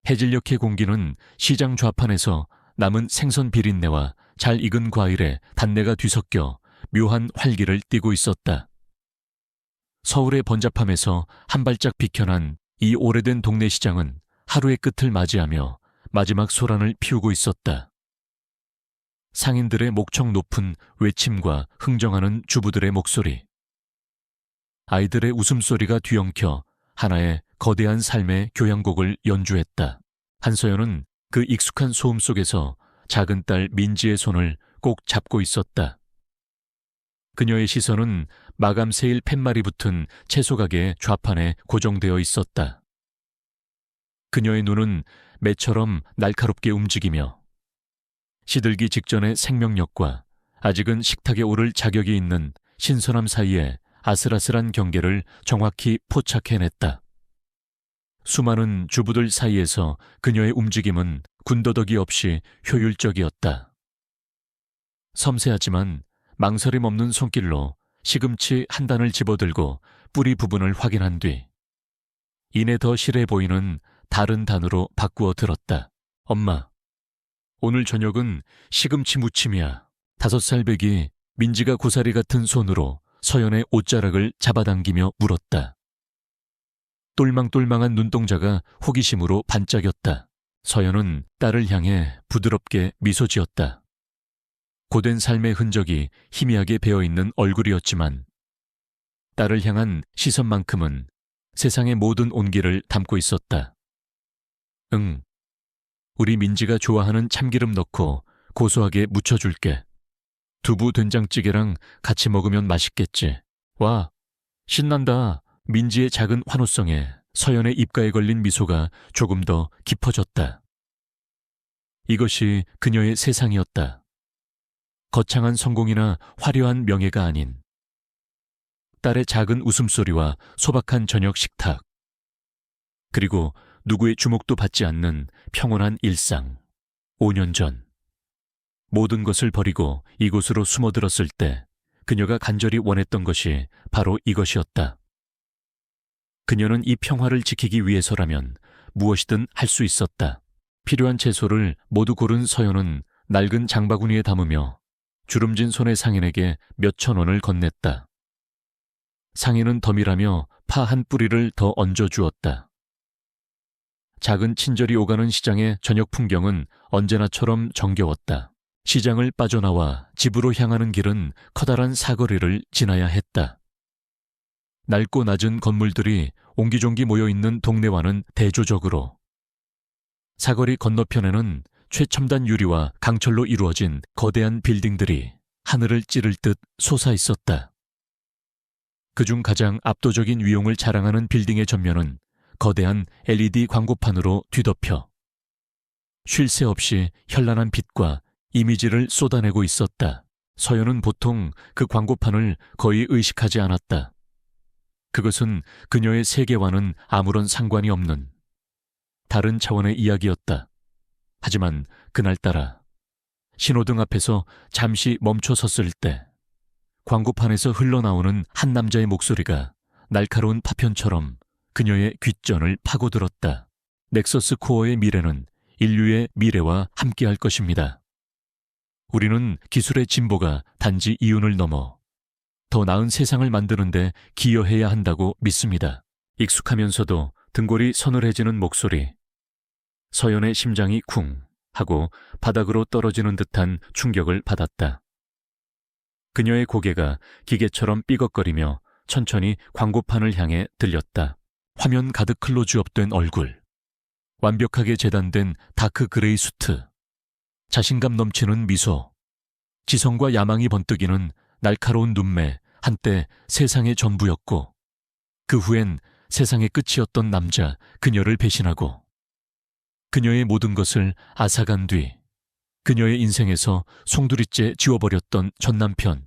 해질녘의 공기는 시장 좌판에서 남은 생선 비린내와 잘 익은 과일에 단내가 뒤섞여 묘한 활기를 띠고 있었다. 서울의 번잡함에서 한 발짝 비켜난 이 오래된 동네 시장은 하루의 끝을 맞이하며 마지막 소란을 피우고 있었다. 상인들의 목청 높은 외침과 흥정하는 주부들의 목소리, 아이들의 웃음소리가 뒤엉켜 하나의 거대한 삶의 교향곡을 연주했다. 한서연은 그 익숙한 소음 속에서 작은 딸 민지의 손을 꼭 잡고 있었다. 그녀의 시선은 마감 세일 팻말이 붙은 채소 가게의 좌판에 고정되어 있었다. 그녀의 눈은 매처럼 날카롭게 움직이며 시들기 직전의 생명력과 아직은 식탁에 오를 자격이 있는 신선함 사이에 아슬아슬한 경계를 정확히 포착해냈다. 수많은 주부들 사이에서 그녀의 움직임은 군더더기 없이 효율적이었다. 섬세하지만 망설임 없는 손길로 시금치 한 단을 집어들고 뿌리 부분을 확인한 뒤 이내 더 실해 보이는 다른 단으로 바꾸어 들었다. 엄마, 오늘 저녁은 시금치 무침이야. 5살 배기 민지가 고사리 같은 손으로 서연의 옷자락을 잡아당기며 물었다. 똘망똘망한 눈동자가 호기심으로 반짝였다. 서연은 딸을 향해 부드럽게 미소 지었다. 고된 삶의 흔적이 희미하게 배어있는 얼굴이었지만 딸을 향한 시선만큼은 세상의 모든 온기를 담고 있었다. 응, 우리 민지가 좋아하는 참기름 넣고 고소하게 무쳐줄게. 두부 된장찌개랑 같이 먹으면 맛있겠지. 와, 신난다. 민지의 작은 환호성에 서연의 입가에 걸린 미소가 조금 더 깊어졌다. 이것이 그녀의 세상이었다. 거창한 성공이나 화려한 명예가 아닌 딸의 작은 웃음소리와 소박한 저녁 식탁, 그리고 누구의 주목도 받지 않는 평온한 일상. 5년 전 모든 것을 버리고 이곳으로 숨어들었을 때 그녀가 간절히 원했던 것이 바로 이것이었다. 그녀는 이 평화를 지키기 위해서라면 무엇이든 할 수 있었다. 필요한 채소를 모두 고른 서연은 낡은 장바구니에 담으며 주름진 손의 상인에게 몇천 원을 건넸다. 상인은 덤이라며 파 한 뿌리를 더 얹어주었다. 작은 친절이 오가는 시장의 저녁 풍경은 언제나처럼 정겨웠다. 시장을 빠져나와 집으로 향하는 길은 커다란 사거리를 지나야 했다. 낡고 낮은 건물들이 옹기종기 모여있는 동네와는 대조적으로 사거리 건너편에는 최첨단 유리와 강철로 이루어진 거대한 빌딩들이 하늘을 찌를 듯 솟아있었다. 그중 가장 압도적인 위용을 자랑하는 빌딩의 전면은 거대한 LED 광고판으로 뒤덮여 쉴 새 없이 현란한 빛과 이미지를 쏟아내고 있었다. 서연은 보통 그 광고판을 거의 의식하지 않았다. 그것은 그녀의 세계와는 아무런 상관이 없는 다른 차원의 이야기였다. 하지만 그날따라 신호등 앞에서 잠시 멈춰 섰을 때 광고판에서 흘러나오는 한 남자의 목소리가 날카로운 파편처럼 그녀의 귓전을 파고들었다. 넥서스 코어의 미래는 인류의 미래와 함께할 것입니다. 우리는 기술의 진보가 단지 이윤을 넘어 더 나은 세상을 만드는 데 기여해야 한다고 믿습니다. 익숙하면서도 등골이 서늘해지는 목소리. 서연의 심장이 쿵 하고 바닥으로 떨어지는 듯한 충격을 받았다. 그녀의 고개가 기계처럼 삐걱거리며 천천히 광고판을 향해 들렸다. 화면 가득 클로즈업된 얼굴, 완벽하게 재단된 다크 그레이 수트, 자신감 넘치는 미소, 지성과 야망이 번뜩이는 날카로운 눈매, 한때 세상의 전부였고 그 후엔 세상의 끝이었던 남자, 그녀를 배신하고 그녀의 모든 것을 앗아간 뒤 그녀의 인생에서 송두리째 지워버렸던 전남편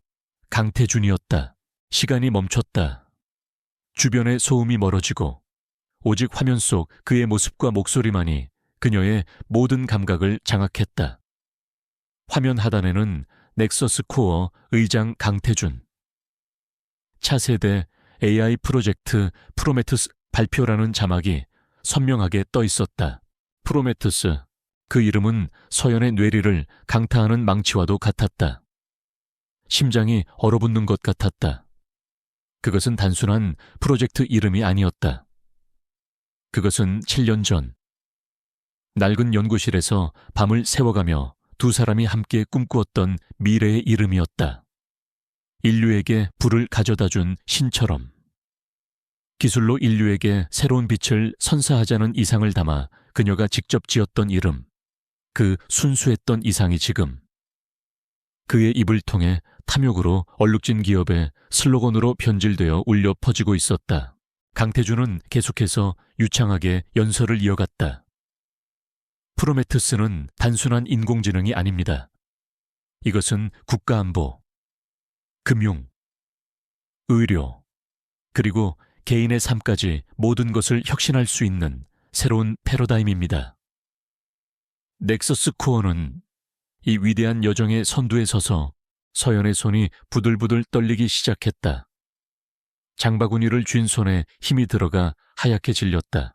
강태준이었다. 시간이 멈췄다. 주변의 소음이 멀어지고 오직 화면 속 그의 모습과 목소리만이 그녀의 모든 감각을 장악했다. 화면 하단에는 넥서스 코어 의장 강태준, 차세대 AI 프로젝트 프로메테우스 발표라는 자막이 선명하게 떠 있었다. 프로메테우스, 그 이름은 서연의 뇌리를 강타하는 망치와도 같았다. 심장이 얼어붙는 것 같았다. 그것은 단순한 프로젝트 이름이 아니었다. 그것은 7년 전 낡은 연구실에서 밤을 새워가며 두 사람이 함께 꿈꾸었던 미래의 이름이었다. 인류에게 불을 가져다준 신처럼. 기술로 인류에게 새로운 빛을 선사하자는 이상을 담아 그녀가 직접 지었던 이름, 그 순수했던 이상이 지금 그의 입을 통해 탐욕으로 얼룩진 기업의 슬로건으로 변질되어 울려 퍼지고 있었다. 강태준은 계속해서 유창하게 연설을 이어갔다. 프로메테우스는 단순한 인공지능이 아닙니다. 이것은 국가안보, 금융, 의료, 그리고 개인의 삶까지 모든 것을 혁신할 수 있는 새로운 패러다임입니다. 넥서스 코어는 이 위대한 여정의 선두에 서서 서연의 손이 부들부들 떨리기 시작했다. 장바구니를 쥔 손에 힘이 들어가 하얗게 질렸다.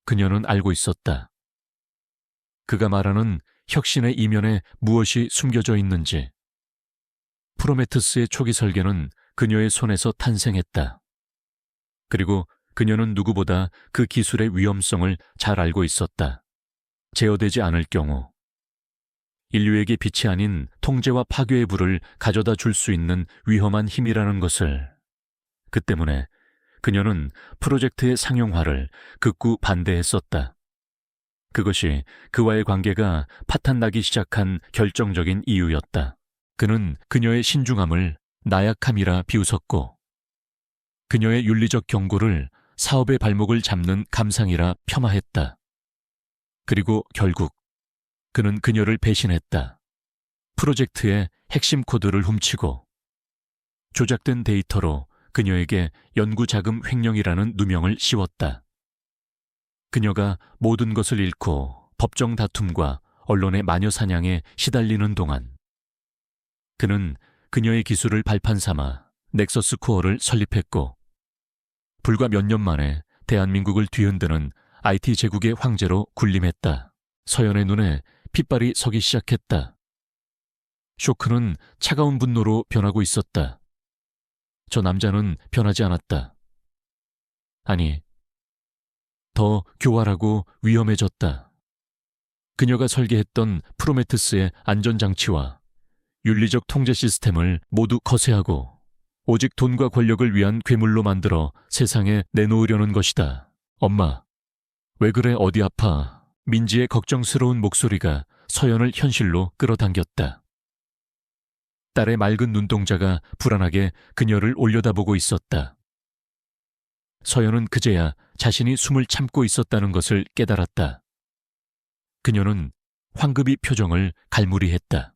그녀는 알고 있었다. 그가 말하는 혁신의 이면에 무엇이 숨겨져 있는지. 프로메테우스의 초기 설계는 그녀의 손에서 탄생했다. 그리고 그녀는 누구보다 그 기술의 위험성을 잘 알고 있었다. 제어되지 않을 경우 인류에게 빛이 아닌 통제와 파괴의 불을 가져다 줄 수 있는 위험한 힘이라는 것을. 그 때문에 그녀는 프로젝트의 상용화를 극구 반대했었다. 그것이 그와의 관계가 파탄나기 시작한 결정적인 이유였다. 그는 그녀의 신중함을 나약함이라 비웃었고 그녀의 윤리적 경고를 사업의 발목을 잡는 감상이라 폄하했다. 그리고 결국 그는 그녀를 배신했다. 프로젝트의 핵심 코드를 훔치고 조작된 데이터로 그녀에게 연구자금 횡령이라는 누명을 씌웠다. 그녀가 모든 것을 잃고 법정 다툼과 언론의 마녀 사냥에 시달리는 동안 그는 그녀의 기술을 발판 삼아 넥서스 코어를 설립했고 불과 몇 년 만에 대한민국을 뒤흔드는 IT 제국의 황제로 군림했다. 서연의 눈에 핏발이 서기 시작했다. 쇼크는 차가운 분노로 변하고 있었다. 저 남자는 변하지 않았다. 아니, 더 교활하고 위험해졌다. 그녀가 설계했던 프로메테우스의 안전장치와 윤리적 통제 시스템을 모두 거세하고 오직 돈과 권력을 위한 괴물로 만들어 세상에 내놓으려는 것이다. 엄마, 왜 그래 어디 아파? 민지의 걱정스러운 목소리가 서연을 현실로 끌어당겼다. 딸의 맑은 눈동자가 불안하게 그녀를 올려다보고 있었다. 서연은 그제야 자신이 숨을 참고 있었다는 것을 깨달았다. 그녀는 황급히 표정을 갈무리했다.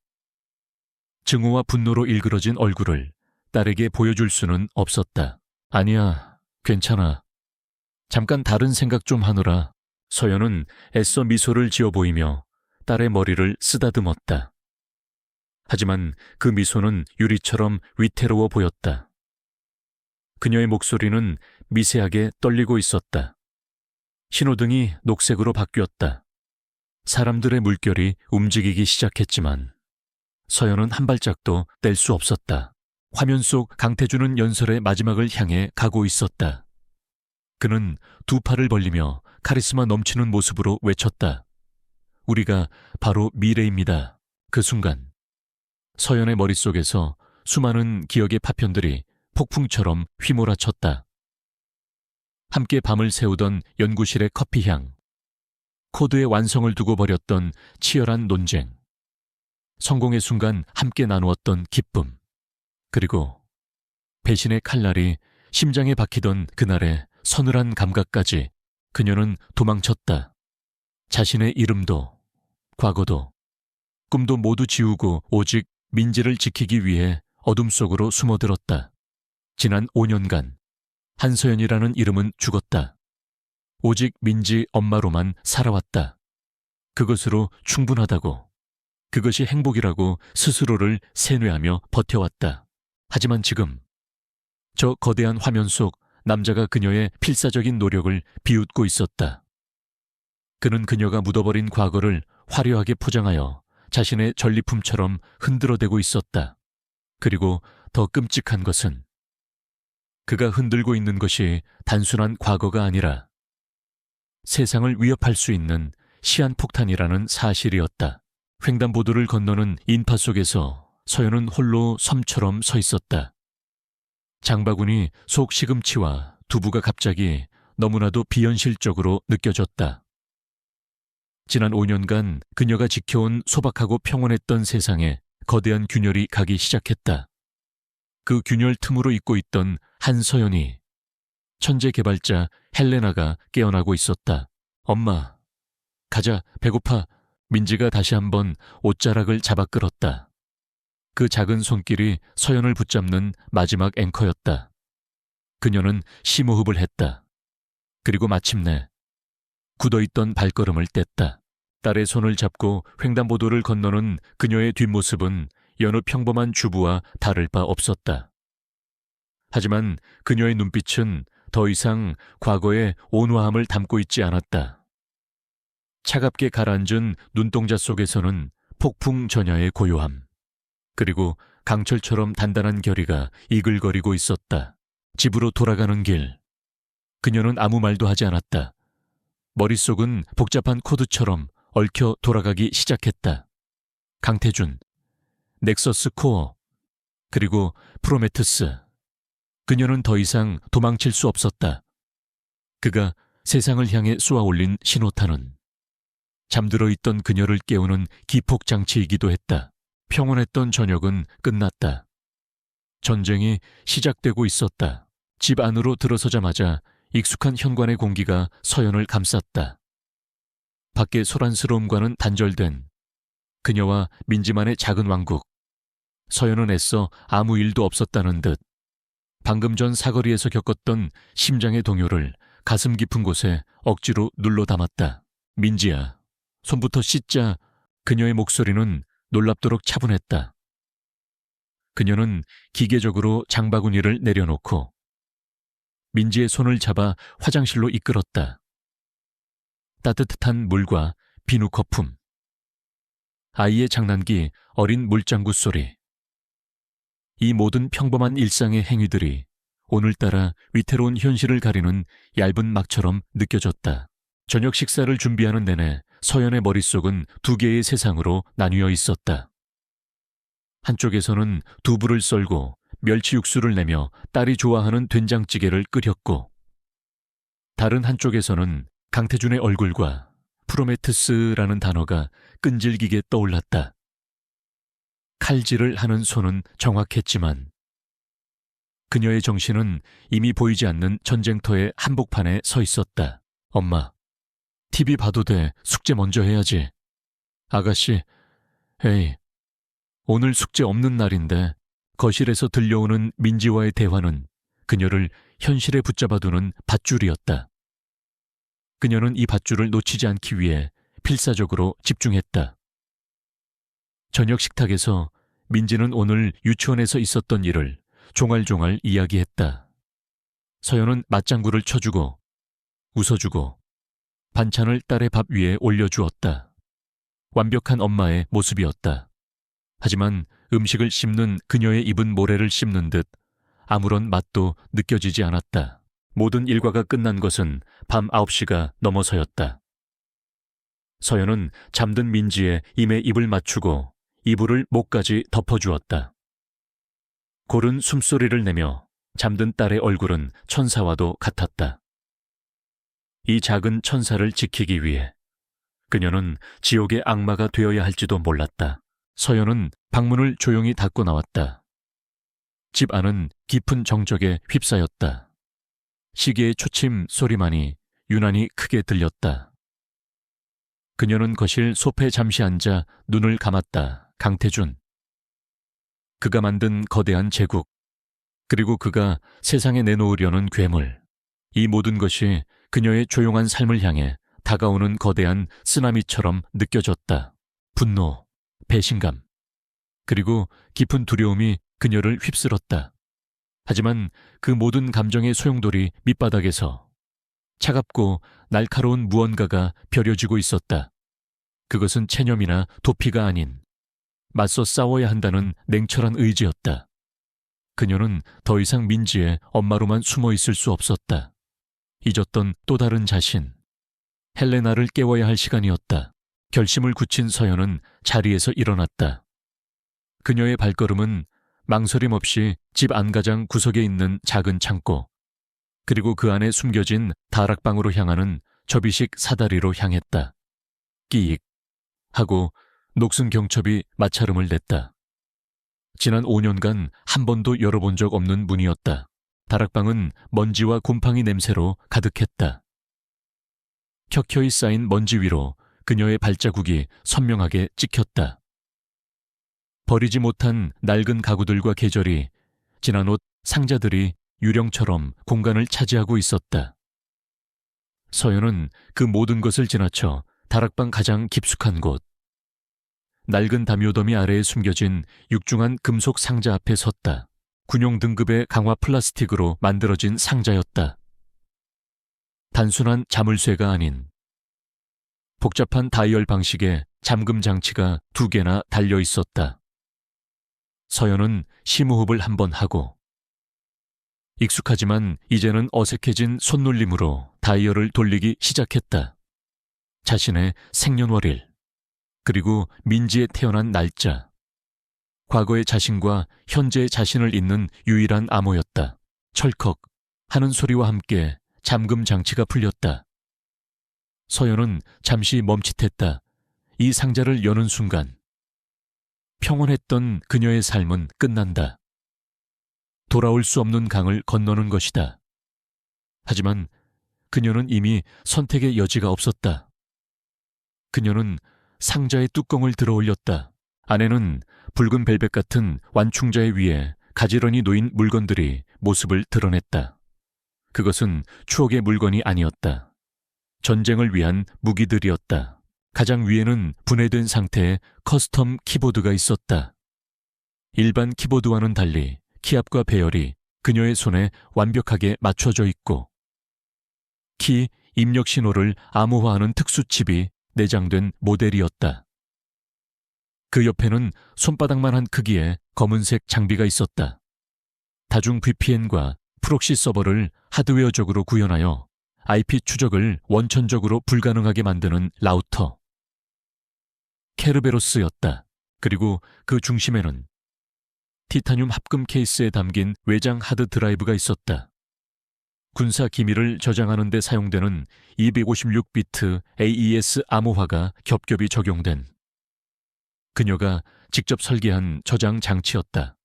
증오와 분노로 일그러진 얼굴을 딸에게 보여줄 수는 없었다. 아니야, 괜찮아. 잠깐 다른 생각 좀 하느라. 서연은 애써 미소를 지어 보이며 딸의 머리를 쓰다듬었다. 하지만 그 미소는 유리처럼 위태로워 보였다. 그녀의 목소리는 미세하게 떨리고 있었다. 신호등이 녹색으로 바뀌었다. 사람들의 물결이 움직이기 시작했지만 서연은 한 발짝도 뗄 수 없었다. 화면 속 강태준은 연설의 마지막을 향해 가고 있었다. 그는 두 팔을 벌리며 카리스마 넘치는 모습으로 외쳤다. 우리가 바로 미래입니다. 그 순간 서연의 머릿속에서 수많은 기억의 파편들이 폭풍처럼 휘몰아쳤다. 함께 밤을 새우던 연구실의 커피향, 코드의 완성을 두고 벌였던 치열한 논쟁, 성공의 순간 함께 나누었던 기쁨, 그리고 배신의 칼날이 심장에 박히던 그날의 서늘한 감각까지 그녀는 도망쳤다. 자신의 이름도, 과거도, 꿈도 모두 지우고 오직 민지를 지키기 위해 어둠 속으로 숨어들었다. 지난 5년간 한서연이라는 이름은 죽었다. 오직 민지 엄마로만 살아왔다. 그것으로 충분하다고, 그것이 행복이라고 스스로를 세뇌하며 버텨왔다. 하지만 지금 저 거대한 화면 속 남자가 그녀의 필사적인 노력을 비웃고 있었다. 그는 그녀가 묻어버린 과거를 화려하게 포장하여 자신의 전리품처럼 흔들어대고 있었다. 그리고 더 끔찍한 것은 그가 흔들고 있는 것이 단순한 과거가 아니라 세상을 위협할 수 있는 시한폭탄이라는 사실이었다. 횡단보도를 건너는 인파 속에서 서연은 홀로 섬처럼 서 있었다. 장바구니 속 시금치와 두부가 갑자기 너무나도 비현실적으로 느껴졌다. 지난 5년간 그녀가 지켜온 소박하고 평온했던 세상에 거대한 균열이 가기 시작했다. 그 균열 틈으로 잊고 있던 한서연이, 천재 개발자 헬레나가 깨어나고 있었다. 엄마, 가자, 배고파. 민지가 다시 한번 옷자락을 잡아 끌었다. 그 작은 손길이 서연을 붙잡는 마지막 앵커였다. 그녀는 심호흡을 했다. 그리고 마침내 굳어있던 발걸음을 뗐다. 딸의 손을 잡고 횡단보도를 건너는 그녀의 뒷모습은 여느 평범한 주부와 다를 바 없었다. 하지만 그녀의 눈빛은 더 이상 과거의 온화함을 담고 있지 않았다. 차갑게 가라앉은 눈동자 속에서는 폭풍 전야의 고요함, 그리고 강철처럼 단단한 결의가 이글거리고 있었다. 집으로 돌아가는 길, 그녀는 아무 말도 하지 않았다. 머릿속은 복잡한 코드처럼 얽혀 돌아가기 시작했다. 강태준, 넥서스 코어, 그리고 프로메테스. 그녀는 더 이상 도망칠 수 없었다. 그가 세상을 향해 쏘아올린 신호탄은 잠들어 있던 그녀를 깨우는 기폭장치이기도 했다. 평온했던 저녁은 끝났다. 전쟁이 시작되고 있었다. 집 안으로 들어서자마자 익숙한 현관의 공기가 서연을 감쌌다. 밖의 소란스러움과는 단절된 그녀와 민지만의 작은 왕국. 서연은 애써 아무 일도 없었다는 듯 방금 전 사거리에서 겪었던 심장의 동요를 가슴 깊은 곳에 억지로 눌러 담았다. 민지야, 손부터 씻자. 그녀의 목소리는 놀랍도록 차분했다. 그녀는 기계적으로 장바구니를 내려놓고 민지의 손을 잡아 화장실로 이끌었다. 따뜻한 물과 비누 거품, 아이의 장난기, 어린 물장구 소리. 이 모든 평범한 일상의 행위들이 오늘따라 위태로운 현실을 가리는 얇은 막처럼 느껴졌다. 저녁 식사를 준비하는 내내 서연의 머릿속은 두 개의 세상으로 나뉘어 있었다. 한쪽에서는 두부를 썰고 멸치 육수를 내며 딸이 좋아하는 된장찌개를 끓였고, 다른 한쪽에서는 강태준의 얼굴과 프로메테스라는 단어가 끈질기게 떠올랐다. 칼질을 하는 손은 정확했지만 그녀의 정신은 이미 보이지 않는 전쟁터의 한복판에 서 있었다. 엄마, TV 봐도 돼. 숙제 먼저 해야지. 아가씨, 에이, 오늘 숙제 없는 날인데. 거실에서 들려오는 민지와의 대화는 그녀를 현실에 붙잡아두는 밧줄이었다. 그녀는 이 밧줄을 놓치지 않기 위해 필사적으로 집중했다. 저녁 식탁에서 민지는 오늘 유치원에서 있었던 일을 종알종알 이야기했다. 서연은 맞장구를 쳐주고 웃어주고 반찬을 딸의 밥 위에 올려주었다. 완벽한 엄마의 모습이었다. 하지만 음식을 씹는 그녀의 입은 모래를 씹는 듯 아무런 맛도 느껴지지 않았다. 모든 일과가 끝난 것은 밤 9시가 넘어서였다. 서연은 잠든 민지의 임에 입을 맞추고 이불을 목까지 덮어주었다. 고른 숨소리를 내며 잠든 딸의 얼굴은 천사와도 같았다. 이 작은 천사를 지키기 위해 그녀는 지옥의 악마가 되어야 할지도 몰랐다. 서연은 방문을 조용히 닫고 나왔다. 집 안은 깊은 정적에 휩싸였다. 시계의 초침 소리만이 유난히 크게 들렸다. 그녀는 거실 소파에 잠시 앉아 눈을 감았다. 강태준. 그가 만든 거대한 제국, 그리고 그가 세상에 내놓으려는 괴물. 이 모든 것이 그녀의 조용한 삶을 향해 다가오는 거대한 쓰나미처럼 느껴졌다. 분노, 배신감, 그리고 깊은 두려움이 그녀를 휩쓸었다. 하지만 그 모든 감정의 소용돌이 밑바닥에서 차갑고 날카로운 무언가가 벼려지고 있었다. 그것은 체념이나 도피가 아닌 맞서 싸워야 한다는 냉철한 의지였다. 그녀는 더 이상 민지의 엄마로만 숨어 있을 수 없었다. 잊었던 또 다른 자신. 헬레나를 깨워야 할 시간이었다. 결심을 굳힌 서연은 자리에서 일어났다. 그녀의 발걸음은 망설임 없이 집 안가장 구석에 있는 작은 창고, 그리고 그 안에 숨겨진 다락방으로 향하는 접이식 사다리로 향했다. 끼익 하고 녹슨 경첩이 마찰음을 냈다. 지난 5년간 한 번도 열어본 적 없는 문이었다. 다락방은 먼지와 곰팡이 냄새로 가득했다. 켜켜이 쌓인 먼지 위로 그녀의 발자국이 선명하게 찍혔다. 버리지 못한 낡은 가구들과 계절이, 지난 옷, 상자들이 유령처럼 공간을 차지하고 있었다. 서연은 그 모든 것을 지나쳐 다락방 가장 깊숙한 곳, 낡은 담요더미 아래에 숨겨진 육중한 금속 상자 앞에 섰다. 군용 등급의 강화 플라스틱으로 만들어진 상자였다. 단순한 자물쇠가 아닌 복잡한 다이얼 방식의 잠금 장치가 2개나 달려 있었다. 서연은 심호흡을 한번 하고 익숙하지만 이제는 어색해진 손놀림으로 다이얼을 돌리기 시작했다. 자신의 생년월일, 그리고 민지에 태어난 날짜, 과거의 자신과 현재의 자신을 잇는 유일한 암호였다. 철컥 하는 소리와 함께 잠금 장치가 풀렸다. 서연은 잠시 멈칫했다. 이 상자를 여는 순간 평온했던 그녀의 삶은 끝난다. 돌아올 수 없는 강을 건너는 것이다. 하지만 그녀는 이미 선택의 여지가 없었다. 그녀는 상자의 뚜껑을 들어 올렸다. 안에는 붉은 벨벳 같은 완충자의 위에 가지런히 놓인 물건들이 모습을 드러냈다. 그것은 추억의 물건이 아니었다. 전쟁을 위한 무기들이었다. 가장 위에는 분해된 상태의 커스텀 키보드가 있었다. 일반 키보드와는 달리 키압과 배열이 그녀의 손에 완벽하게 맞춰져 있고, 키 입력 신호를 암호화하는 특수 칩이 내장된 모델이었다. 그 옆에는 손바닥만 한 크기의 검은색 장비가 있었다. 다중 VPN과 프록시 서버를 하드웨어적으로 구현하여 IP 추적을 원천적으로 불가능하게 만드는 라우터. 케르베로스였다. 그리고 그 중심에는 티타늄 합금 케이스에 담긴 외장 하드 드라이브가 있었다. 군사 기밀을 저장하는 데 사용되는 256비트 AES 암호화가 겹겹이 적용된 그녀가 직접 설계한 저장 장치였다.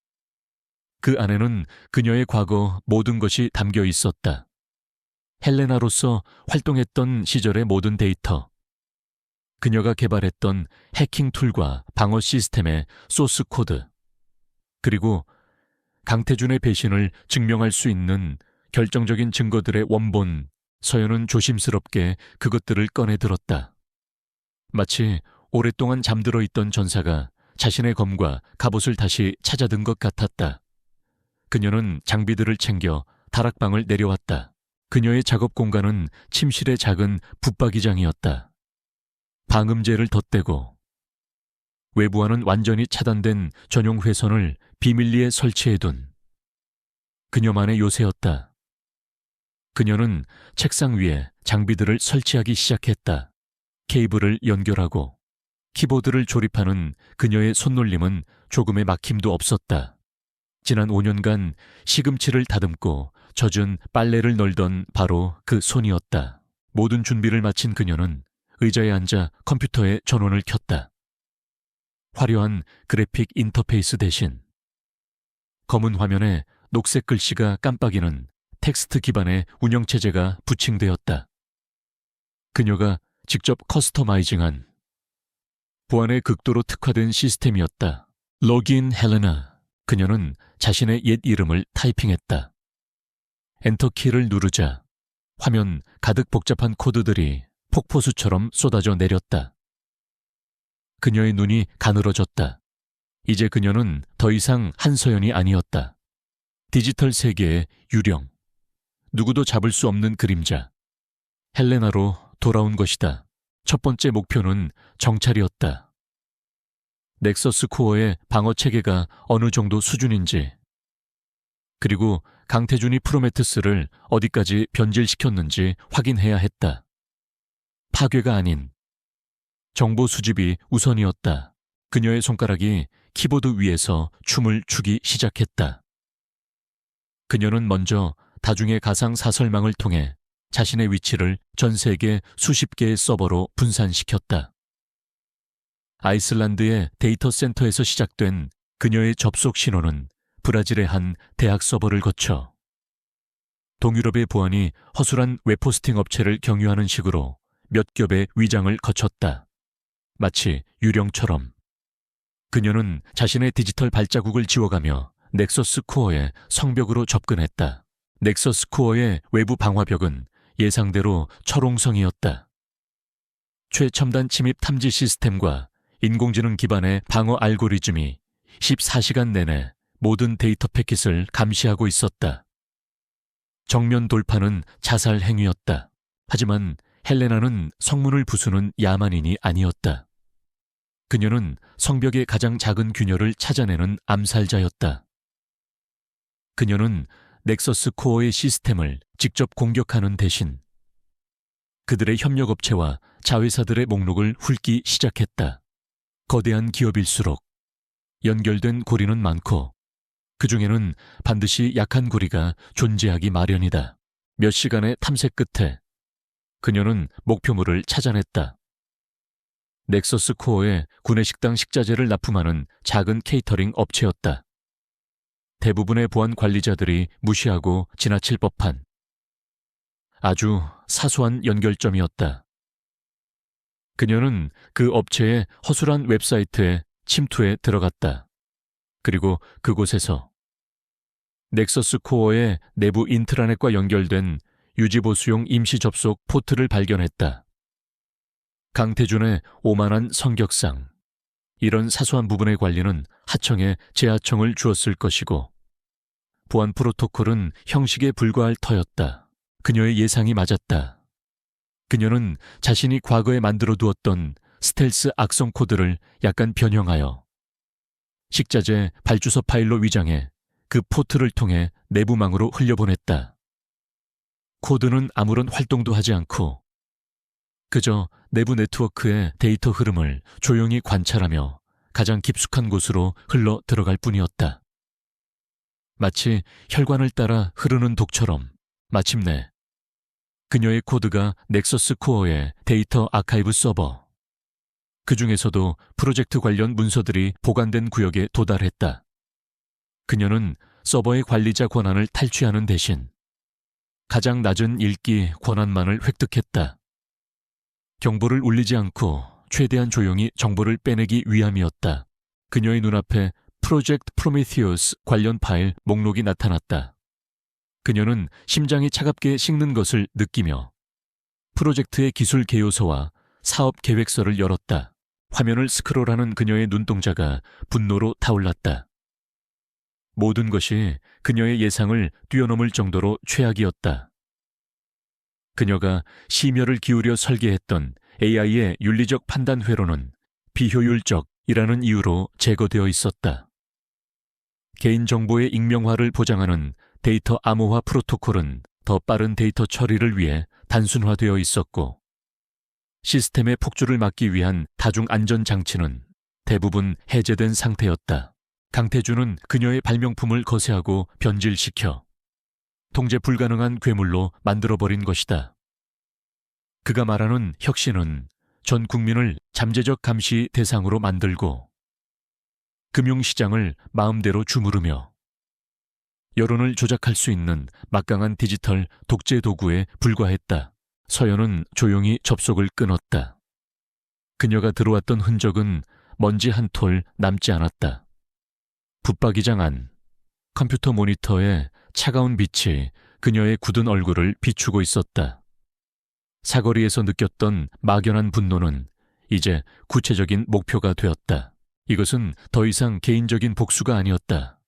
그 안에는 그녀의 과거 모든 것이 담겨 있었다. 헬레나로서 활동했던 시절의 모든 데이터, 그녀가 개발했던 해킹 툴과 방어 시스템의 소스 코드, 그리고 강태준의 배신을 증명할 수 있는 결정적인 증거들의 원본. 서연은 조심스럽게 그것들을 꺼내 들었다. 마치 오랫동안 잠들어 있던 전사가 자신의 검과 갑옷을 다시 찾아든 것 같았다. 그녀는 장비들을 챙겨 다락방을 내려왔다. 그녀의 작업 공간은 침실의 작은 붙박이장이었다. 방음제를 덧대고 외부와는 완전히 차단된 전용 회선을 비밀리에 설치해둔 그녀만의 요새였다. 그녀는 책상 위에 장비들을 설치하기 시작했다. 케이블을 연결하고 키보드를 조립하는 그녀의 손놀림은 조금의 막힘도 없었다. 지난 5년간 시금치를 다듬고 젖은 빨래를 널던 바로 그 손이었다. 모든 준비를 마친 그녀는 의자에 앉아 컴퓨터에 전원을 켰다. 화려한 그래픽 인터페이스 대신 검은 화면에 녹색 글씨가 깜빡이는 텍스트 기반의 운영체제가 부칭되었다. 그녀가 직접 커스터마이징한 보안에 극도로 특화된 시스템이었다. 로그인 헬레나. 그녀는 자신의 옛 이름을 타이핑했다. 엔터키를 누르자 화면 가득 복잡한 코드들이 폭포수처럼 쏟아져 내렸다. 그녀의 눈이 가늘어졌다. 이제 그녀는 더 이상 한서연이 아니었다. 디지털 세계의 유령. 누구도 잡을 수 없는 그림자. 헬레나로 돌아온 것이다. 첫 번째 목표는 정찰이었다. 넥서스 코어의 방어 체계가 어느 정도 수준인지, 그리고 강태준이 프로메테스를 어디까지 변질시켰는지 확인해야 했다. 파괴가 아닌 정보 수집이 우선이었다. 그녀의 손가락이 키보드 위에서 춤을 추기 시작했다. 그녀는 먼저 다중의 가상 사설망을 통해 자신의 위치를 전 세계 수십 개의 서버로 분산시켰다. 아이슬란드의 데이터 센터에서 시작된 그녀의 접속 신호는 브라질의 한 대학 서버를 거쳐 동유럽의 보안이 허술한 웹호스팅 업체를 경유하는 식으로 몇 겹의 위장을 거쳤다. 마치 유령처럼. 그녀는 자신의 디지털 발자국을 지워가며 넥서스 코어의 성벽으로 접근했다. 넥서스 코어의 외부 방화벽은 예상대로 철옹성이었다. 최첨단 침입 탐지 시스템과 인공지능 기반의 방어 알고리즘이 14시간 내내 모든 데이터 패킷을 감시하고 있었다. 정면 돌파는 자살 행위였다. 하지만 헬레나는 성문을 부수는 야만인이 아니었다. 그녀는 성벽의 가장 작은 균열을 찾아내는 암살자였다. 그녀는 넥서스 코어의 시스템을 직접 공격하는 대신 그들의 협력업체와 자회사들의 목록을 훑기 시작했다. 거대한 기업일수록 연결된 고리는 많고 그 중에는 반드시 약한 고리가 존재하기 마련이다. 몇 시간의 탐색 끝에 그녀는 목표물을 찾아냈다. 넥서스 코어의 구내식당 식자재를 납품하는 작은 케이터링 업체였다. 대부분의 보안 관리자들이 무시하고 지나칠 법한 아주 사소한 연결점이었다. 그녀는 그 업체의 허술한 웹사이트에 침투해 들어갔다. 그리고 그곳에서 넥서스 코어의 내부 인트라넷과 연결된 유지보수용 임시 접속 포트를 발견했다. 강태준의 오만한 성격상 이런 사소한 부분의 관리는 하청에 재하청을 주었을 것이고 보안 프로토콜은 형식에 불과할 터였다. 그녀의 예상이 맞았다. 그녀는 자신이 과거에 만들어 두었던 스텔스 악성 코드를 약간 변형하여 식자재 발주소 파일로 위장해 그 포트를 통해 내부망으로 흘려보냈다. 코드는 아무런 활동도 하지 않고 그저 내부 네트워크의 데이터 흐름을 조용히 관찰하며 가장 깊숙한 곳으로 흘러 들어갈 뿐이었다. 마치 혈관을 따라 흐르는 독처럼 마침내 그녀의 코드가 넥서스 코어의 데이터 아카이브 서버, 그 중에서도 프로젝트 관련 문서들이 보관된 구역에 도달했다. 그녀는 서버의 관리자 권한을 탈취하는 대신 가장 낮은 읽기 권한만을 획득했다. 경보를 울리지 않고 최대한 조용히 정보를 빼내기 위함이었다. 그녀의 눈앞에 프로젝트 프로메티우스 관련 파일 목록이 나타났다. 그녀는 심장이 차갑게 식는 것을 느끼며 프로젝트의 기술 개요서와 사업 계획서를 열었다. 화면을 스크롤하는 그녀의 눈동자가 분노로 타올랐다. 모든 것이 그녀의 예상을 뛰어넘을 정도로 최악이었다. 그녀가 심혈을 기울여 설계했던 AI의 윤리적 판단 회로는 비효율적이라는 이유로 제거되어 있었다. 개인정보의 익명화를 보장하는 데이터 암호화 프로토콜은 더 빠른 데이터 처리를 위해 단순화되어 있었고 시스템의 폭주를 막기 위한 다중 안전 장치는 대부분 해제된 상태였다. 강태준은 그녀의 발명품을 거세하고 변질시켜 통제 불가능한 괴물로 만들어버린 것이다. 그가 말하는 혁신은 전 국민을 잠재적 감시 대상으로 만들고 금융시장을 마음대로 주무르며 여론을 조작할 수 있는 막강한 디지털 독재 도구에 불과했다. 서연은 조용히 접속을 끊었다. 그녀가 들어왔던 흔적은 먼지 한 톨 남지 않았다. 붙박이장 안, 컴퓨터 모니터에 차가운 빛이 그녀의 굳은 얼굴을 비추고 있었다. 사거리에서 느꼈던 막연한 분노는 이제 구체적인 목표가 되었다. 이것은 더 이상 개인적인 복수가 아니었다.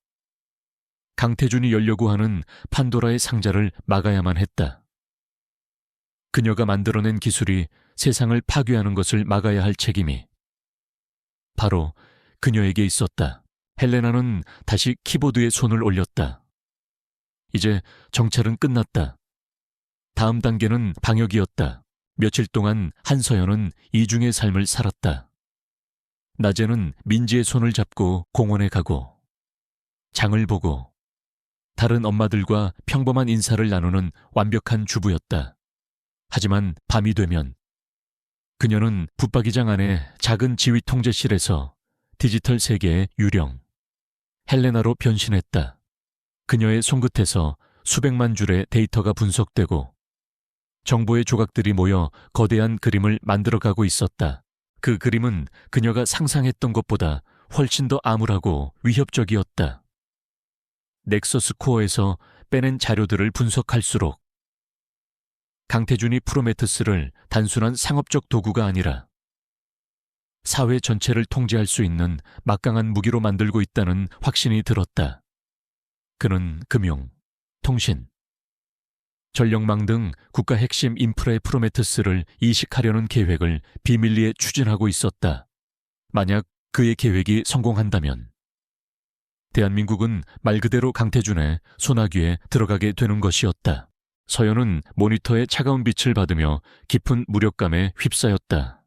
강태준이 열려고 하는 판도라의 상자를 막아야만 했다. 그녀가 만들어낸 기술이 세상을 파괴하는 것을 막아야 할 책임이 바로 그녀에게 있었다. 헬레나는 다시 키보드에 손을 올렸다. 이제 정찰은 끝났다. 다음 단계는 방역이었다. 며칠 동안 한서연은 이중의 삶을 살았다. 낮에는 민지의 손을 잡고 공원에 가고 장을 보고 다른 엄마들과 평범한 인사를 나누는 완벽한 주부였다. 하지만 밤이 되면 그녀는 붙박이장 안에 작은 지휘 통제실에서 디지털 세계의 유령 헬레나로 변신했다. 그녀의 손끝에서 수백만 줄의 데이터가 분석되고 정보의 조각들이 모여 거대한 그림을 만들어가고 있었다. 그 그림은 그녀가 상상했던 것보다 훨씬 더 암울하고 위협적이었다. 넥서스 코어에서 빼낸 자료들을 분석할수록 강태준이 프로메테스를 단순한 상업적 도구가 아니라 사회 전체를 통제할 수 있는 막강한 무기로 만들고 있다는 확신이 들었다. 그는 금융, 통신, 전력망 등 국가 핵심 인프라의 프로메테스를 이식하려는 계획을 비밀리에 추진하고 있었다. 만약 그의 계획이 성공한다면 대한민국은 말 그대로 강태준의 소나귀에 들어가게 되는 것이었다. 서연은 모니터의 차가운 빛을 받으며 깊은 무력감에 휩싸였다.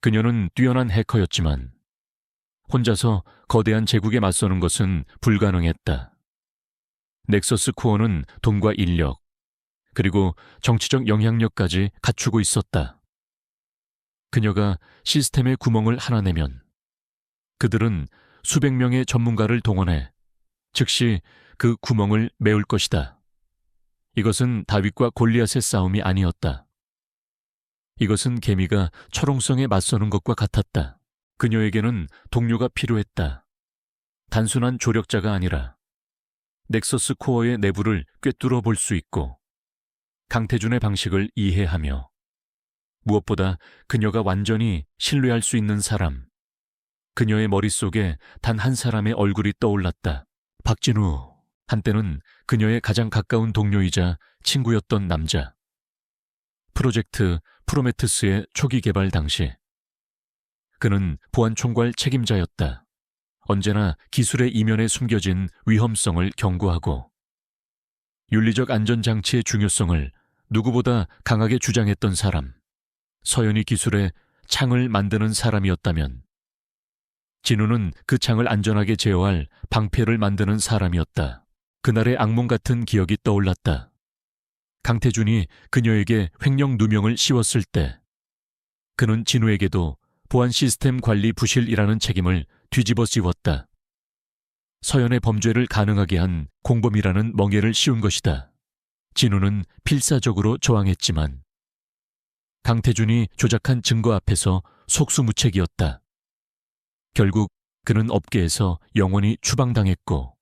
그녀는 뛰어난 해커였지만 혼자서 거대한 제국에 맞서는 것은 불가능했다. 넥서스 코어는 돈과 인력, 그리고 정치적 영향력까지 갖추고 있었다. 그녀가 시스템의 구멍을 하나 내면 그들은 수백 명의 전문가를 동원해 즉시 그 구멍을 메울 것이다. 이것은 다윗과 골리앗의 싸움이 아니었다. 이것은 개미가 철옹성에 맞서는 것과 같았다. 그녀에게는 동료가 필요했다. 단순한 조력자가 아니라 넥서스 코어의 내부를 꿰뚫어 볼 수 있고 강태준의 방식을 이해하며 무엇보다 그녀가 완전히 신뢰할 수 있는 사람. 그녀의 머릿속에 단 한 사람의 얼굴이 떠올랐다. 박진우. 한때는 그녀의 가장 가까운 동료이자 친구였던 남자. 프로젝트 프로메테스의 초기 개발 당시 그는 보안총괄 책임자였다. 언제나 기술의 이면에 숨겨진 위험성을 경고하고 윤리적 안전장치의 중요성을 누구보다 강하게 주장했던 사람. 서연이 기술에 창을 만드는 사람이었다면 진우는 그 창을 안전하게 제어할 방패를 만드는 사람이었다. 그날의 악몽 같은 기억이 떠올랐다. 강태준이 그녀에게 횡령 누명을 씌웠을 때 그는 진우에게도 보안 시스템 관리 부실이라는 책임을 뒤집어 씌웠다. 서연의 범죄를 가능하게 한 공범이라는 멍에를 씌운 것이다. 진우는 필사적으로 저항했지만 강태준이 조작한 증거 앞에서 속수무책이었다. 결국 그는 업계에서 영원히 추방당했고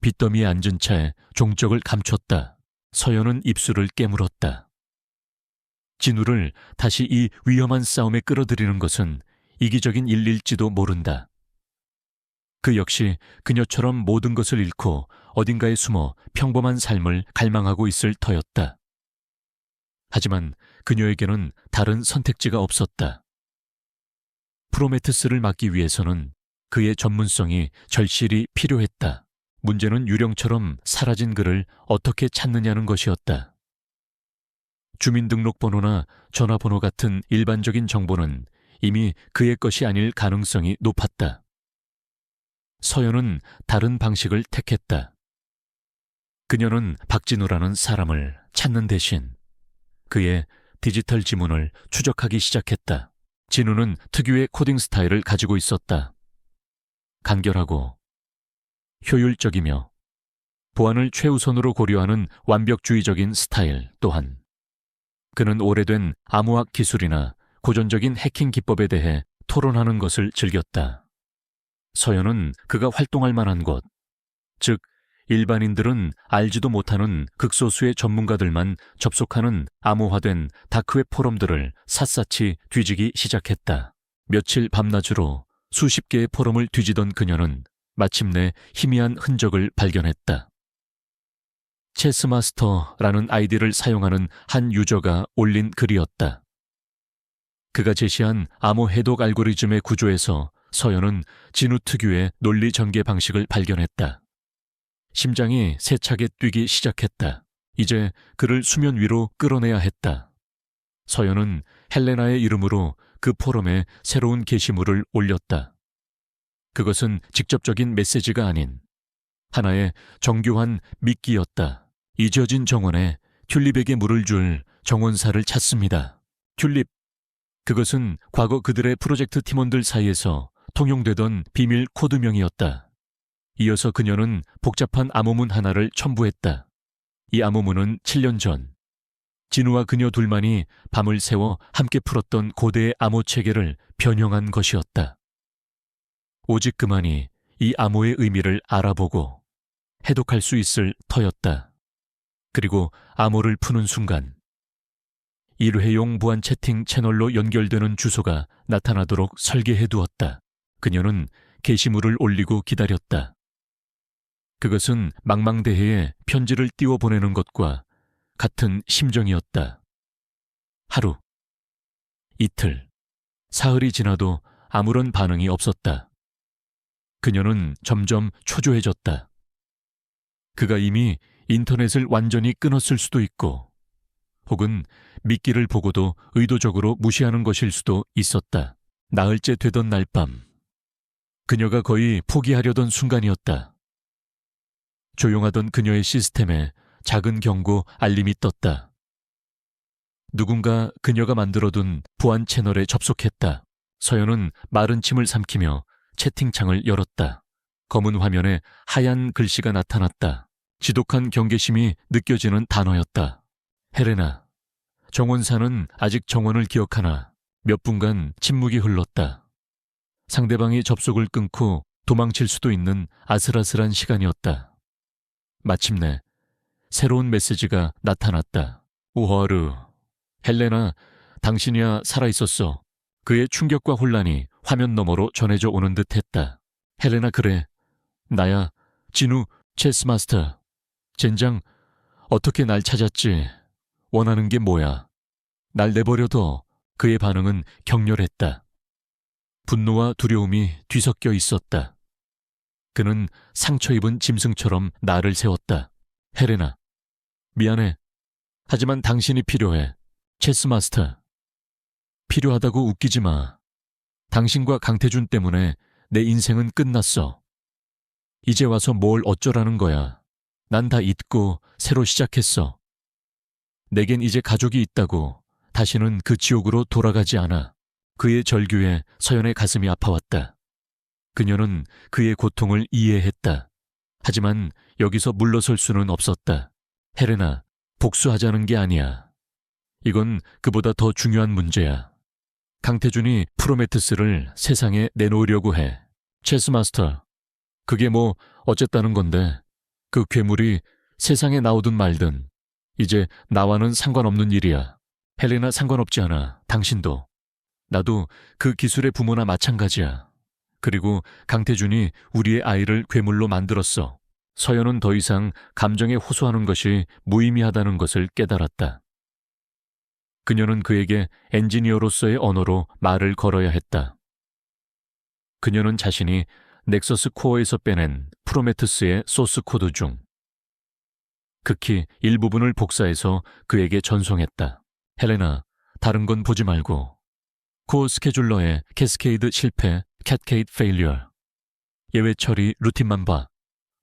빚더미에 앉은 채 종적을 감췄다. 서연은 입술을 깨물었다. 진우를 다시 이 위험한 싸움에 끌어들이는 것은 이기적인 일일지도 모른다. 그 역시 그녀처럼 모든 것을 잃고 어딘가에 숨어 평범한 삶을 갈망하고 있을 터였다. 하지만 그녀에게는 다른 선택지가 없었다. 프로메테스를 막기 위해서는 그의 전문성이 절실히 필요했다. 문제는 유령처럼 사라진 그를 어떻게 찾느냐는 것이었다. 주민등록번호나 전화번호 같은 일반적인 정보는 이미 그의 것이 아닐 가능성이 높았다. 서연은 다른 방식을 택했다. 그녀는 박진우라는 사람을 찾는 대신 그의 디지털 지문을 추적하기 시작했다. 진우는 특유의 코딩 스타일을 가지고 있었다. 간결하고 효율적이며 보안을 최우선으로 고려하는 완벽주의적인 스타일 또한 그는 오래된 암호학 기술이나 고전적인 해킹 기법에 대해 토론하는 것을 즐겼다. 서연은 그가 활동할 만한 곳, 즉 일반인들은 알지도 못하는 극소수의 전문가들만 접속하는 암호화된 다크웹 포럼들을 샅샅이 뒤지기 시작했다. 며칠 밤낮으로 수십 개의 포럼을 뒤지던 그녀는 마침내 희미한 흔적을 발견했다. 체스마스터라는 아이디를 사용하는 한 유저가 올린 글이었다. 그가 제시한 암호 해독 알고리즘의 구조에서 서연은 진우 특유의 논리 전개 방식을 발견했다. 심장이 세차게 뛰기 시작했다. 이제 그를 수면 위로 끌어내야 했다. 서연은 헬레나의 이름으로 그 포럼에 새로운 게시물을 올렸다. 그것은 직접적인 메시지가 아닌 하나의 정교한 미끼였다. 잊어진 정원에 튤립에게 물을 줄 정원사를 찾습니다. 튤립. 그것은 과거 그들의 프로젝트 팀원들 사이에서 통용되던 비밀 코드명이었다. 이어서 그녀는 복잡한 암호문 하나를 첨부했다. 이 암호문은 7년 전 진우와 그녀 둘만이 밤을 새워 함께 풀었던 고대의 암호 체계를 변형한 것이었다. 오직 그만이 이 암호의 의미를 알아보고 해독할 수 있을 터였다. 그리고 암호를 푸는 순간 일회용 무한 채팅 채널로 연결되는 주소가 나타나도록 설계해두었다. 그녀는 게시물을 올리고 기다렸다. 그것은 망망대해에 편지를 띄워보내는 것과 같은 심정이었다. 하루, 이틀, 사흘이 지나도 아무런 반응이 없었다. 그녀는 점점 초조해졌다. 그가 이미 인터넷을 완전히 끊었을 수도 있고, 혹은 미끼를 보고도 의도적으로 무시하는 것일 수도 있었다. 나흘째 되던 날 밤, 그녀가 거의 포기하려던 순간이었다. 조용하던 그녀의 시스템에 작은 경고 알림이 떴다. 누군가 그녀가 만들어둔 보안 채널에 접속했다. 서연은 마른 침을 삼키며 채팅창을 열었다. 검은 화면에 하얀 글씨가 나타났다. 지독한 경계심이 느껴지는 단어였다. 헬레나, 정원사는 아직 정원을 기억하나. 몇 분간 침묵이 흘렀다. 상대방이 접속을 끊고 도망칠 수도 있는 아슬아슬한 시간이었다. 마침내 새로운 메시지가 나타났다. 우하르, 헬레나, 당신이야 살아있었어. 그의 충격과 혼란이 화면 너머로 전해져 오는 듯 했다. 헬레나, 그래. 나야, 진우, 체스마스터. 젠장, 어떻게 날 찾았지? 원하는 게 뭐야? 날 내버려둬. 그의 반응은 격렬했다. 분노와 두려움이 뒤섞여 있었다. 그는 상처 입은 짐승처럼 나를 세웠다. 헬레나, 미안해. 하지만 당신이 필요해. 체스마스터. 필요하다고 웃기지 마. 당신과 강태준 때문에 내 인생은 끝났어. 이제 와서 뭘 어쩌라는 거야. 난 다 잊고 새로 시작했어. 내겐 이제 가족이 있다고. 다시는 그 지옥으로 돌아가지 않아. 그의 절규에 서연의 가슴이 아파왔다. 그녀는 그의 고통을 이해했다. 하지만 여기서 물러설 수는 없었다. 헬레나, 복수하자는 게 아니야. 이건 그보다 더 중요한 문제야. 강태준이 프로메테스를 세상에 내놓으려고 해. 체스마스터, 그게 뭐 어쨌다는 건데. 그 괴물이 세상에 나오든 말든 이제 나와는 상관없는 일이야. 헬레나, 상관없지 않아. 당신도. 나도 그 기술의 부모나 마찬가지야. 그리고 강태준이 우리의 아이를 괴물로 만들었어. 서연은 더 이상 감정에 호소하는 것이 무의미하다는 것을 깨달았다. 그녀는 그에게 엔지니어로서의 언어로 말을 걸어야 했다. 그녀는 자신이 넥서스 코어에서 빼낸 프로메테스의 소스 코드 중 극히 일부분을 복사해서 그에게 전송했다. 헬레나, 다른 건 보지 말고. 코어 스케줄러의 캐스케이드 실패, 캣케이드 페일리어. 예외 처리 루틴만 봐.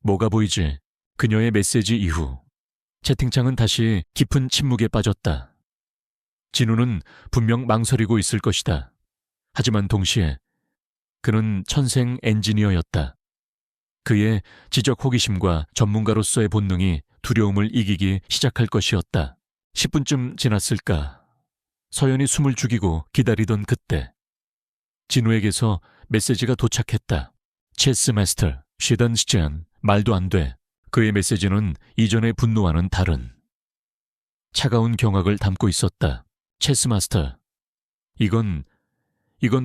뭐가 보이지? 그녀의 메시지 이후 채팅창은 다시 깊은 침묵에 빠졌다. 진우는 분명 망설이고 있을 것이다. 하지만 동시에 그는 천생 엔지니어였다. 그의 지적 호기심과 전문가로서의 본능이 두려움을 이기기 시작할 것이었다. 10분쯤 지났을까? 서연이 숨을 죽이고 기다리던 그때 진우에게서 메시지가 도착했다. 체스마스터, 시던스젠, 말도 안 돼. 그의 메시지는 이전의 분노와는 다른 차가운 경악을 담고 있었다. 체스마스터, 이건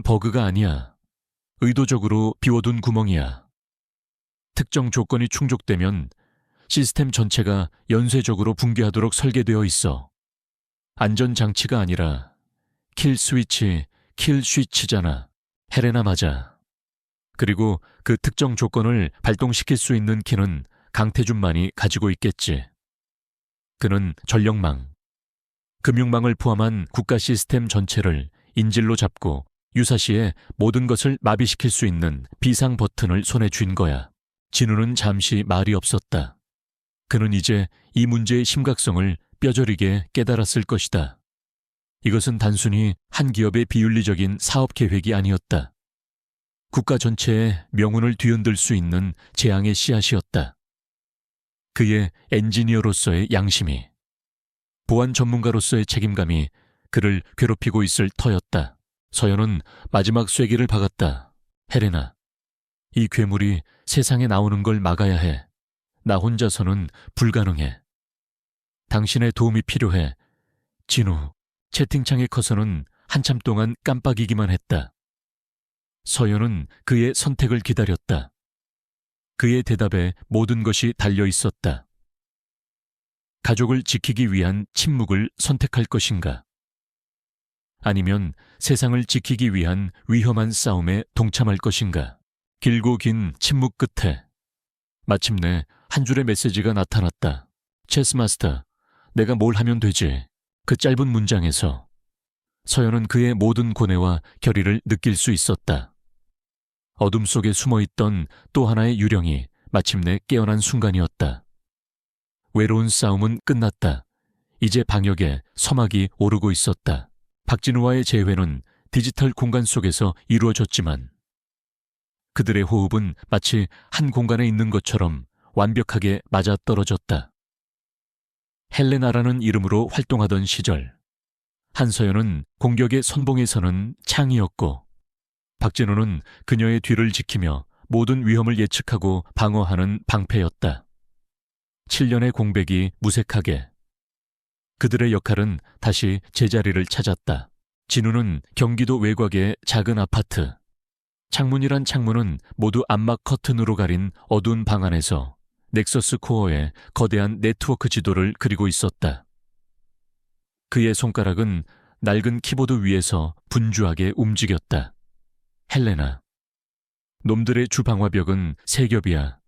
버그가 아니야. 의도적으로 비워둔 구멍이야. 특정 조건이 충족되면 시스템 전체가 연쇄적으로 붕괴하도록 설계되어 있어. 안전장치가 아니라 킬 스위치, 킬 스위치잖아. 헬레나 맞아. 그리고 그 특정 조건을 발동시킬 수 있는 키는 강태준만이 가지고 있겠지. 그는 전력망, 금융망을 포함한 국가 시스템 전체를 인질로 잡고 유사시에 모든 것을 마비시킬 수 있는 비상 버튼을 손에 쥔 거야. 진우는 잠시 말이 없었다. 그는 이제 이 문제의 심각성을 뼈저리게 깨달았을 것이다. 이것은 단순히 한 기업의 비윤리적인 사업 계획이 아니었다. 국가 전체의 명운을 뒤흔들 수 있는 재앙의 씨앗이었다. 그의 엔지니어로서의 양심이, 보안 전문가로서의 책임감이 그를 괴롭히고 있을 터였다. 서연은 마지막 쐐기를 박았다. 헬레나, 이 괴물이 세상에 나오는 걸 막아야 해. 나 혼자서는 불가능해. 당신의 도움이 필요해. 진우, 채팅창의 커서는 한참 동안 깜빡이기만 했다. 서연은 그의 선택을 기다렸다. 그의 대답에 모든 것이 달려 있었다. 가족을 지키기 위한 침묵을 선택할 것인가? 아니면 세상을 지키기 위한 위험한 싸움에 동참할 것인가? 길고 긴 침묵 끝에 마침내 한 줄의 메시지가 나타났다. 체스마스터, 내가 뭘 하면 되지? 그 짧은 문장에서 서연은 그의 모든 고뇌와 결의를 느낄 수 있었다. 어둠 속에 숨어있던 또 하나의 유령이 마침내 깨어난 순간이었다. 외로운 싸움은 끝났다. 이제 방역에 서막이 오르고 있었다. 박진우와의 재회는 디지털 공간 속에서 이루어졌지만 그들의 호흡은 마치 한 공간에 있는 것처럼 완벽하게 맞아떨어졌다. 헬레나라는 이름으로 활동하던 시절, 한서연은 공격의 선봉에서는 창이었고 박진우는 그녀의 뒤를 지키며 모든 위험을 예측하고 방어하는 방패였다. 7년의 공백이 무색하게 그들의 역할은 다시 제자리를 찾았다. 진우는 경기도 외곽의 작은 아파트, 창문이란 창문은 모두 암막 커튼으로 가린 어두운 방 안에서 넥서스 코어에 거대한 네트워크 지도를 그리고 있었다. 그의 손가락은 낡은 키보드 위에서 분주하게 움직였다. 헬레나, 놈들의 주방화벽은 세 겹이야.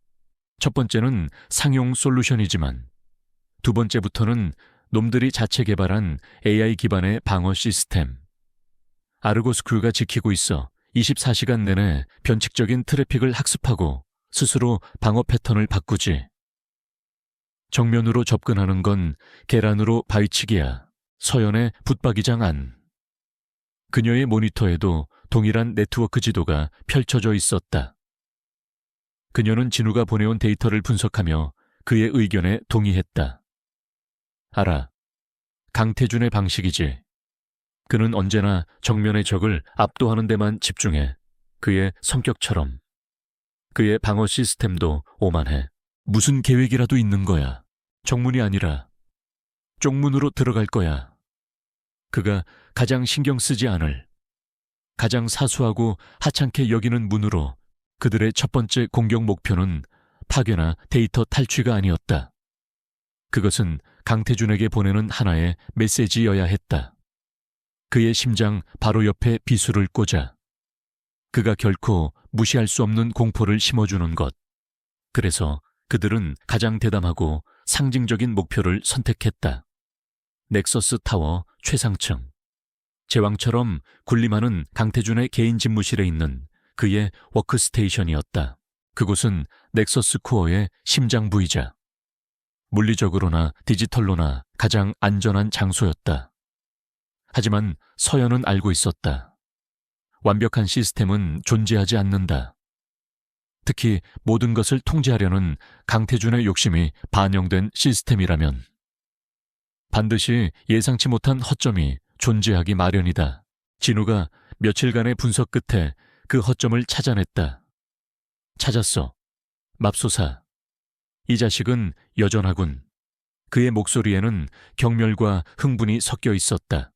첫 번째는 상용 솔루션이지만 두 번째부터는 놈들이 자체 개발한 AI 기반의 방어 시스템. 아르고스쿨가 지키고 있어 24시간 내내 변칙적인 트래픽을 학습하고 스스로 방어 패턴을 바꾸지. 정면으로 접근하는 건 계란으로 바위치기야. 서연의 붙박이장 안. 그녀의 모니터에도 동일한 네트워크 지도가 펼쳐져 있었다. 그녀는 진우가 보내온 데이터를 분석하며 그의 의견에 동의했다. 알아. 강태준의 방식이지. 그는 언제나 정면의 적을 압도하는 데만 집중해. 그의 성격처럼. 그의 방어 시스템도 오만해. 무슨 계획이라도 있는 거야. 정문이 아니라 쪽문으로 들어갈 거야. 그가 가장 신경 쓰지 않을, 가장 사소하고 하찮게 여기는 문으로 그들의 첫 번째 공격 목표는 파괴나 데이터 탈취가 아니었다. 그것은 강태준에게 보내는 하나의 메시지여야 했다. 그의 심장 바로 옆에 비수를 꽂아 그가 결코 무시할 수 없는 공포를 심어주는 것. 그래서 그들은 가장 대담하고 상징적인 목표를 선택했다. 넥서스 타워 최상층. 제왕처럼 군림하는 강태준의 개인 집무실에 있는 그의 워크스테이션이었다. 그곳은 넥서스 코어의 심장 부이자 물리적으로나 디지털로나 가장 안전한 장소였다. 하지만 서연은 알고 있었다. 완벽한 시스템은 존재하지 않는다. 특히 모든 것을 통제하려는 강태준의 욕심이 반영된 시스템이라면 반드시 예상치 못한 허점이 존재하기 마련이다. 진우가 며칠간의 분석 끝에 그 허점을 찾아냈다. 찾았어. 맙소사. 이 자식은 여전하군. 그의 목소리에는 경멸과 흥분이 섞여 있었다.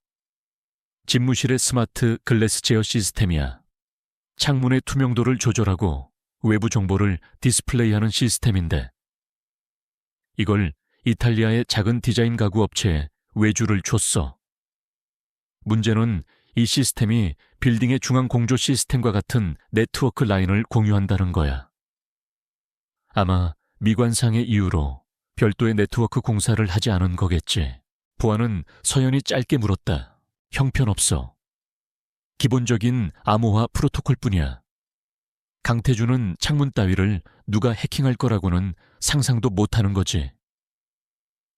집무실의 스마트 글래스 제어 시스템이야. 창문의 투명도를 조절하고 외부 정보를 디스플레이하는 시스템인데 이걸 이탈리아의 작은 디자인 가구 업체에 외주를 줬어. 문제는 이 시스템이 빌딩의 중앙 공조 시스템과 같은 네트워크 라인을 공유한다는 거야. 아마 미관상의 이유로 별도의 네트워크 공사를 하지 않은 거겠지. 보아는 서연이 짧게 물었다. 형편없어. 기본적인 암호화 프로토콜뿐이야. 강태준은 창문 따위를 누가 해킹할 거라고는 상상도 못하는 거지.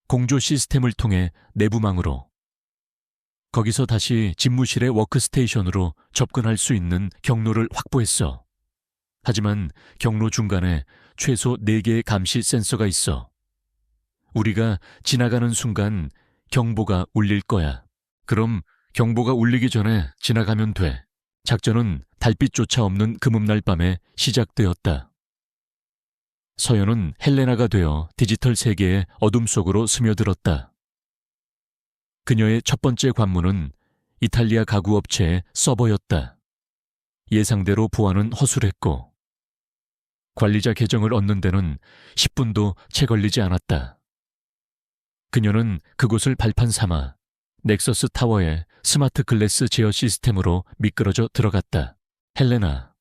공조 시스템을 통해 내부망으로. 거기서 다시 집무실의 워크스테이션으로 접근할 수 있는 경로를 확보했어. 하지만 경로 중간에 최소 4개의 감시 센서가 있어. 우리가 지나가는 순간 경보가 울릴 거야. 그럼 경보가 울리기 전에 지나가면 돼. 작전은 달빛조차 없는 금음날 밤에 시작되었다. 서연은 헬레나가 되어 디지털 세계의 어둠 속으로 스며들었다. 그녀의 첫 번째 관문은 이탈리아 가구업체의 서버였다. 예상대로 보안은 허술했고 관리자 계정을 얻는 데는 10분도 채 걸리지 않았다. 그녀는 그곳을 발판 삼아 넥서스 타워의 스마트 글래스 제어 시스템으로 미끄러져 들어갔다. 헬레나,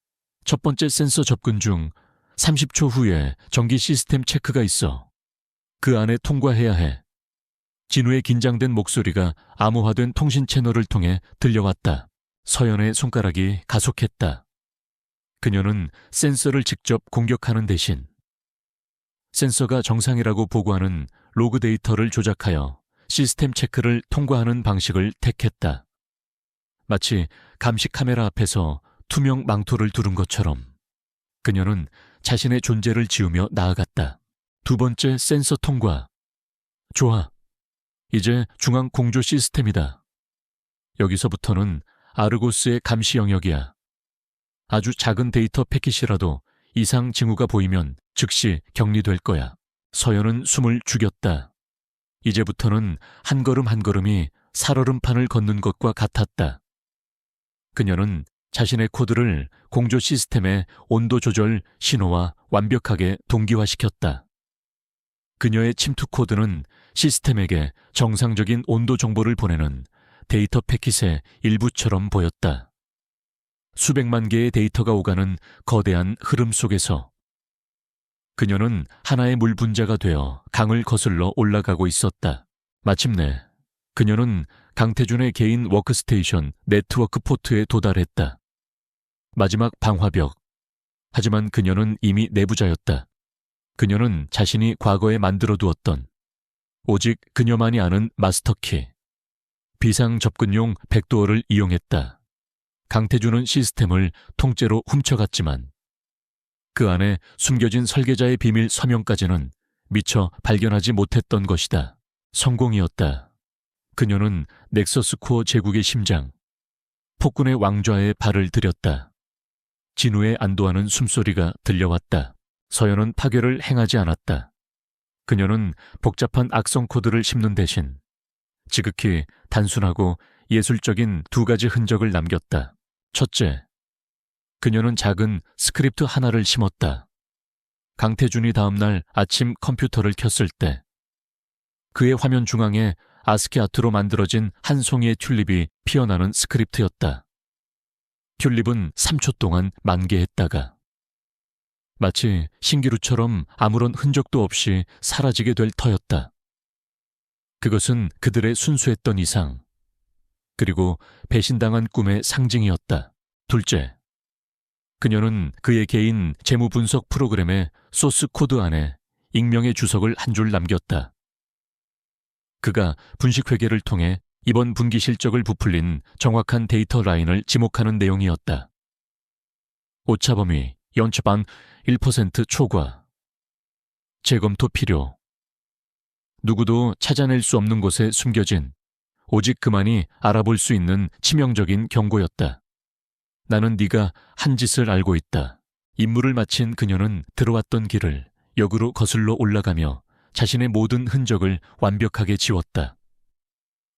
첫 번째 센서 접근 중 30초 후에 전기 시스템 체크가 있어. 그 안에 통과해야 해. 진우의 긴장된 목소리가 암호화된 통신 채널을 통해 들려왔다. 서연의 손가락이 가속했다. 그녀는 센서를 직접 공격하는 대신 센서가 정상이라고 보고하는 로그 데이터를 조작하여 시스템 체크를 통과하는 방식을 택했다. 마치 감시 카메라 앞에서 투명 망토를 두른 것처럼 그녀는 자신의 존재를 지우며 나아갔다. 두 번째 센서 통과. 좋아. 이제 중앙 공조 시스템이다. 여기서부터는 아르고스의 감시 영역이야. 아주 작은 데이터 패킷이라도 이상 징후가 보이면 즉시 격리될 거야. 서연은 숨을 죽였다. 이제부터는 한 걸음 한 걸음이 살얼음판을 걷는 것과 같았다. 그녀는 자신의 코드를 공조 시스템의 온도 조절 신호와 완벽하게 동기화시켰다. 그녀의 침투 코드는 시스템에게 정상적인 온도 정보를 보내는 데이터 패킷의 일부처럼 보였다. 수백만 개의 데이터가 오가는 거대한 흐름 속에서 그녀는 하나의 물 분자가 되어 강을 거슬러 올라가고 있었다. 마침내 그녀는 강태준의 개인 워크스테이션 네트워크 포트에 도달했다. 마지막 방화벽. 하지만 그녀는 이미 내부자였다. 그녀는 자신이 과거에 만들어 두었던 오직 그녀만이 아는 마스터키, 비상 접근용 백도어를 이용했다. 강태준은 시스템을 통째로 훔쳐갔지만 그 안에 숨겨진 설계자의 비밀 서명까지는 미처 발견하지 못했던 것이다. 성공이었다. 그녀는 넥서스 코어 제국의 심장, 폭군의 왕좌에 발을 들였다. 진우의 안도하는 숨소리가 들려왔다. 서연은 파괴를 행하지 않았다. 그녀는 복잡한 악성 코드를 심는 대신 지극히 단순하고 예술적인 두 가지 흔적을 남겼다. 첫째, 그녀는 작은 스크립트 하나를 심었다. 강태준이 다음날 아침 컴퓨터를 켰을 때 그의 화면 중앙에 아스키 아트로 만들어진 한 송이의 튤립이 피어나는 스크립트였다. 튤립은 3초 동안 만개했다가 마치 신기루처럼 아무런 흔적도 없이 사라지게 될 터였다. 그것은 그들의 순수했던 이상, 그리고 배신당한 꿈의 상징이었다. 둘째, 그녀는 그의 개인 재무 분석 프로그램의 소스 코드 안에 익명의 주석을 한 줄 남겼다. 그가 분식회계를 통해 이번 분기 실적을 부풀린 정확한 데이터 라인을 지목하는 내용이었다. 오차범위 연체반 1% 초과. 재검토 필요. 누구도 찾아낼 수 없는 곳에 숨겨진 오직 그만이 알아볼 수 있는 치명적인 경고였다. 나는 네가 한 짓을 알고 있다. 임무를 마친 그녀는 들어왔던 길을 역으로 거슬러 올라가며 자신의 모든 흔적을 완벽하게 지웠다.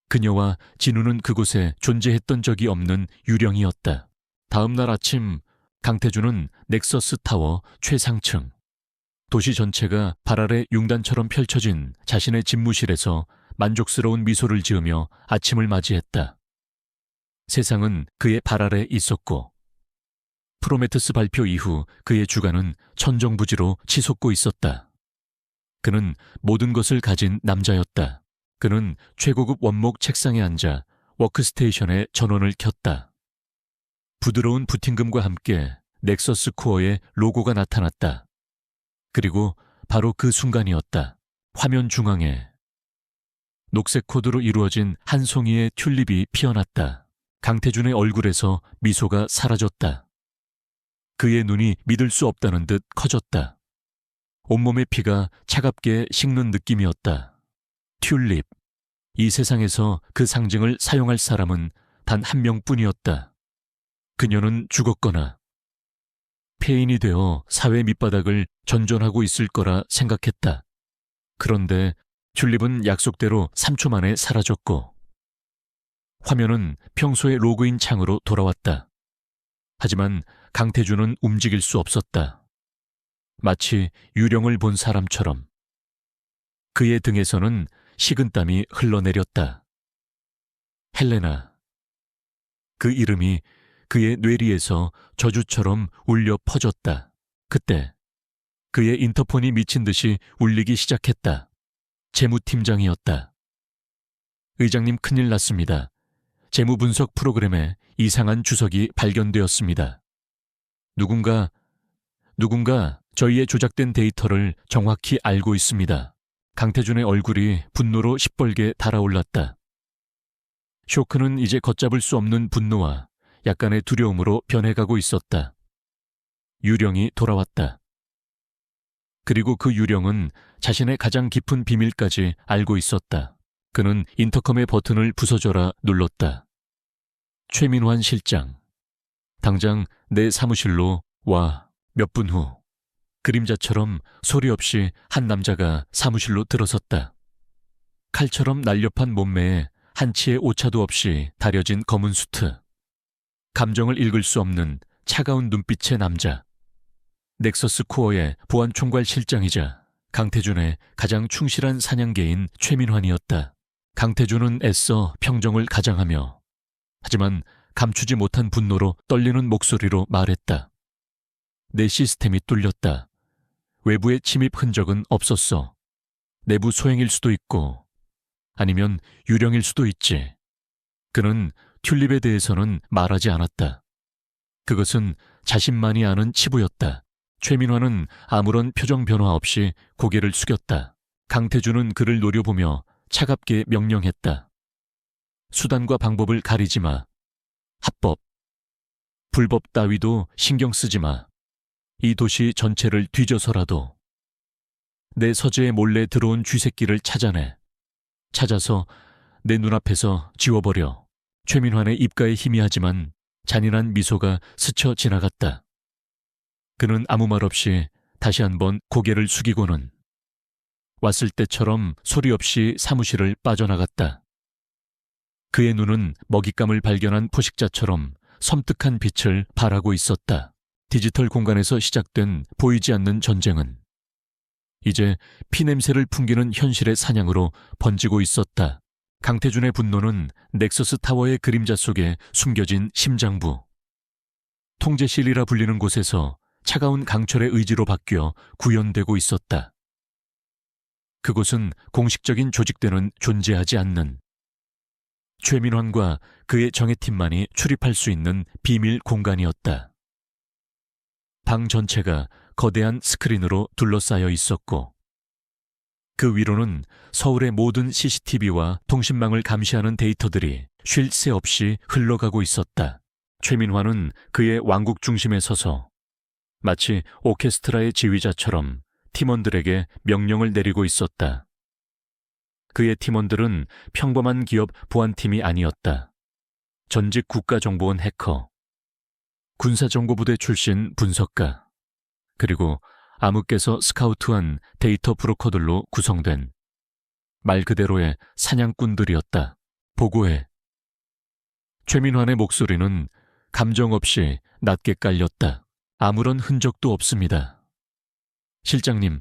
그녀와 진우는 그곳에 존재했던 적이 없는 유령이었다. 다음 날 아침 강태준은 넥서스 타워 최상층 도시 전체가 발 아래 융단처럼 펼쳐진 자신의 집무실에서 만족스러운 미소를 지으며 아침을 맞이했다. 세상은 그의 발 아래 있었고 프로메테스 발표 이후 그의 주가는 천정부지로 치솟고 있었다. 그는 모든 것을 가진 남자였다. 그는 최고급 원목 책상에 앉아 워크스테이션에 전원을 켰다. 부드러운 부팅금과 함께 넥서스 코어의 로고가 나타났다. 그리고 바로 그 순간이었다. 화면 중앙에 녹색 코드로 이루어진 한 송이의 튤립이 피어났다. 강태준의 얼굴에서 미소가 사라졌다. 그의 눈이 믿을 수 없다는 듯 커졌다. 온몸의 피가 차갑게 식는 느낌이었다. 튤립. 이 세상에서 그 상징을 사용할 사람은 단 한 명뿐이었다. 그녀는 죽었거나 폐인이 되어 사회 밑바닥을 전전하고 있을 거라 생각했다. 그런데 튤립은 약속대로 3초 만에 사라졌고 화면은 평소의 로그인 창으로 돌아왔다. 하지만 강태준은 움직일 수 없었다. 마치 유령을 본 사람처럼. 그의 등에서는 식은땀이 흘러내렸다. 헬레나. 그 이름이 그의 뇌리에서 저주처럼 울려 퍼졌다. 그때 그의 인터폰이 미친 듯이 울리기 시작했다. 재무팀장이었다. 의장님, 큰일 났습니다. 재무분석 프로그램에 이상한 주석이 발견되었습니다. 누군가 저희의 조작된 데이터를 정확히 알고 있습니다. 강태준의 얼굴이 분노로 시뻘게 달아올랐다. 쇼크는 이제 걷잡을 수 없는 분노와 약간의 두려움으로 변해가고 있었다. 유령이 돌아왔다. 그리고 그 유령은 자신의 가장 깊은 비밀까지 알고 있었다. 그는 인터컴의 버튼을 부서져라 눌렀다. 최민환 실장, 당장 내 사무실로 와. 몇 분 후 그림자처럼 소리 없이 한 남자가 사무실로 들어섰다. 칼처럼 날렵한 몸매에 한치의 오차도 없이 다려진 검은 수트. 감정을 읽을 수 없는 차가운 눈빛의 남자. 넥서스 코어의 보안 총괄 실장이자 강태준의 가장 충실한 사냥개인 최민환이었다. 강태준은 애써 평정을 가장하며 하지만 감추지 못한 분노로 떨리는 목소리로 말했다. 내 시스템이 뚫렸다. 외부의 침입 흔적은 없었어. 내부 소행일 수도 있고 아니면 유령일 수도 있지. 그는 튤립에 대해서는 말하지 않았다. 그것은 자신만이 아는 치부였다. 최민환은 아무런 표정 변화 없이 고개를 숙였다. 강태준은 그를 노려보며 차갑게 명령했다. 수단과 방법을 가리지 마. 합법, 불법 따위도 신경 쓰지 마. 이 도시 전체를 뒤져서라도 내 서재에 몰래 들어온 쥐새끼를 찾아내. 찾아서 내 눈앞에서 지워버려. 최민환의 입가에 희미하지만 잔인한 미소가 스쳐 지나갔다. 그는 아무 말 없이 다시 한번 고개를 숙이고는 왔을 때처럼 소리 없이 사무실을 빠져나갔다. 그의 눈은 먹잇감을 발견한 포식자처럼 섬뜩한 빛을 발하고 있었다. 디지털 공간에서 시작된 보이지 않는 전쟁은 이제 피냄새를 풍기는 현실의 사냥으로 번지고 있었다. 강태준의 분노는 넥서스 타워의 그림자 속에 숨겨진 심장부. 통제실이라 불리는 곳에서 차가운 강철의 의지로 바뀌어 구현되고 있었다. 그곳은 공식적인 조직대는 존재하지 않는 최민환과 그의 정예팀만이 출입할 수 있는 비밀 공간이었다. 방 전체가 거대한 스크린으로 둘러싸여 있었고 그 위로는 서울의 모든 CCTV와 통신망을 감시하는 데이터들이 쉴 새 없이 흘러가고 있었다. 최민환은 그의 왕국 중심에 서서 마치 오케스트라의 지휘자처럼 팀원들에게 명령을 내리고 있었다. 그의 팀원들은 평범한 기업 보안팀이 아니었다. 전직 국가정보원 해커, 군사정보부대 출신 분석가, 그리고 암흑께서 스카우트한 데이터 브로커들로 구성된 말 그대로의 사냥꾼들이었다. 보고해. 최민환의 목소리는 감정 없이 낮게 깔렸다. 아무런 흔적도 없습니다. 실장님,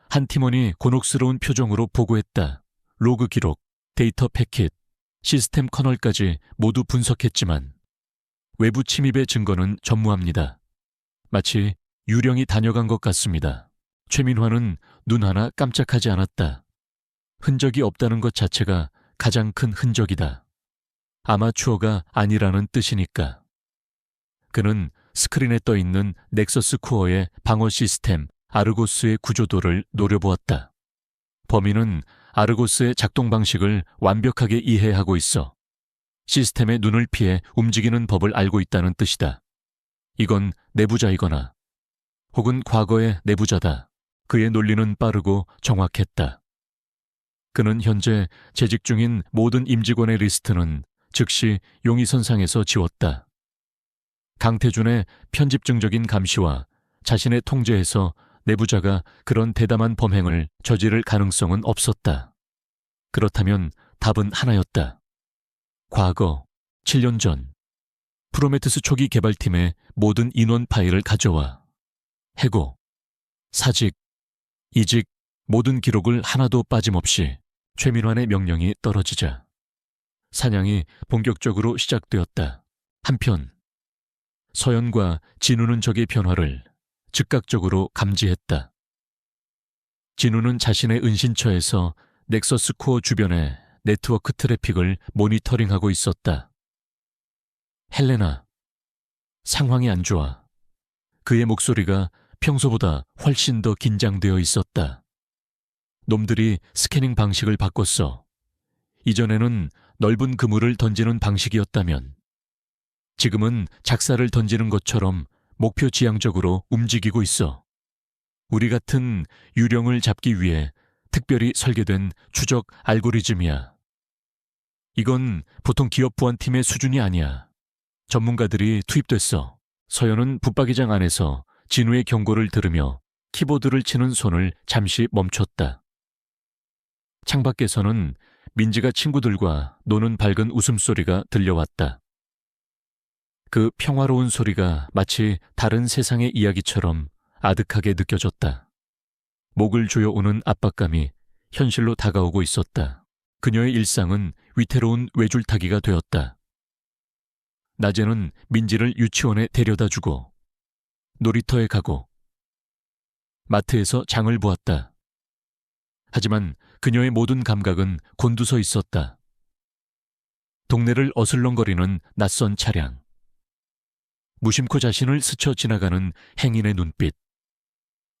한 팀원이 곤혹스러운 표정으로 보고했다. 로그 기록, 데이터 패킷, 시스템 커널까지 모두 분석했지만 외부 침입의 증거는 전무합니다. 마치 유령이 다녀간 것 같습니다. 최민화는 눈 하나 깜짝하지 않았다. 흔적이 없다는 것 자체가 가장 큰 흔적이다. 아마추어가 아니라는 뜻이니까. 그는 스크린에 떠있는 넥서스 코어의 방어 시스템 아르고스의 구조도를 노려보았다. 범인은 아르고스의 작동 방식을 완벽하게 이해하고 있어 시스템의 눈을 피해 움직이는 법을 알고 있다는 뜻이다. 이건 내부자이거나 혹은 과거의 내부자다. 그의 논리는 빠르고 정확했다. 그는 현재 재직 중인 모든 임직원의 리스트는 즉시 용의선상에서 지웠다. 강태준의 편집증적인 감시와 자신의 통제에서 내부자가 그런 대담한 범행을 저지를 가능성은 없었다. 그렇다면 답은 하나였다. 과거 7년 전 프로메테스 초기 개발팀의 모든 인원 파일을 가져와 해고, 사직, 이직 모든 기록을 하나도 빠짐없이 최민환의 명령이 떨어지자 사냥이 본격적으로 시작되었다. 한편 서연과 진우는 적의 변화를 즉각적으로 감지했다. 진우는 자신의 은신처에서 넥서스 코어 주변의 네트워크 트래픽을 모니터링하고 있었다. 헬레나, 상황이 안 좋아. 그의 목소리가 평소보다 훨씬 더 긴장되어 있었다. 놈들이 스캐닝 방식을 바꿨어. 이전에는 넓은 그물을 던지는 방식이었다면 지금은 작사를 던지는 것처럼 목표 지향적으로 움직이고 있어. 우리 같은 유령을 잡기 위해 특별히 설계된 추적 알고리즘이야. 이건 보통 기업 보안팀의 수준이 아니야. 전문가들이 투입됐어. 서연은 붙박이장 안에서 진우의 경고를 들으며 키보드를 치는 손을 잠시 멈췄다. 창밖에서는 민지가 친구들과 노는 밝은 웃음소리가 들려왔다. 그 평화로운 소리가 마치 다른 세상의 이야기처럼 아득하게 느껴졌다. 목을 조여오는 압박감이 현실로 다가오고 있었다. 그녀의 일상은 위태로운 외줄타기가 되었다. 낮에는 민지를 유치원에 데려다주고 놀이터에 가고 마트에서 장을 보았다. 하지만 그녀의 모든 감각은 곤두서 있었다. 동네를 어슬렁거리는 낯선 차량, 무심코 자신을 스쳐 지나가는 행인의 눈빛,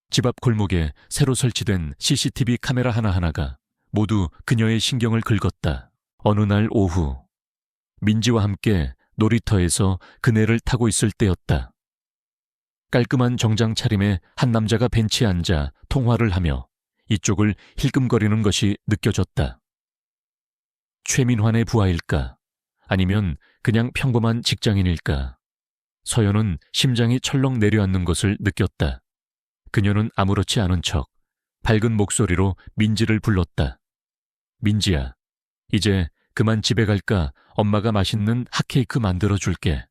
집 앞 골목에 새로 설치된 CCTV 카메라 하나하나가 모두 그녀의 신경을 긁었다. 어느 날 오후, 민지와 함께 놀이터에서 그네를 타고 있을 때였다. 깔끔한 정장 차림의 한 남자가 벤치에 앉아 통화를 하며 이쪽을 힐끔거리는 것이 느껴졌다. 최민환의 부하일까? 아니면 그냥 평범한 직장인일까? 서연은 심장이 철렁 내려앉는 것을 느꼈다. 그녀는 아무렇지 않은 척 밝은 목소리로 민지를 불렀다. 민지야, 이제 그만 집에 갈까? 엄마가 맛있는 핫케이크 만들어줄게.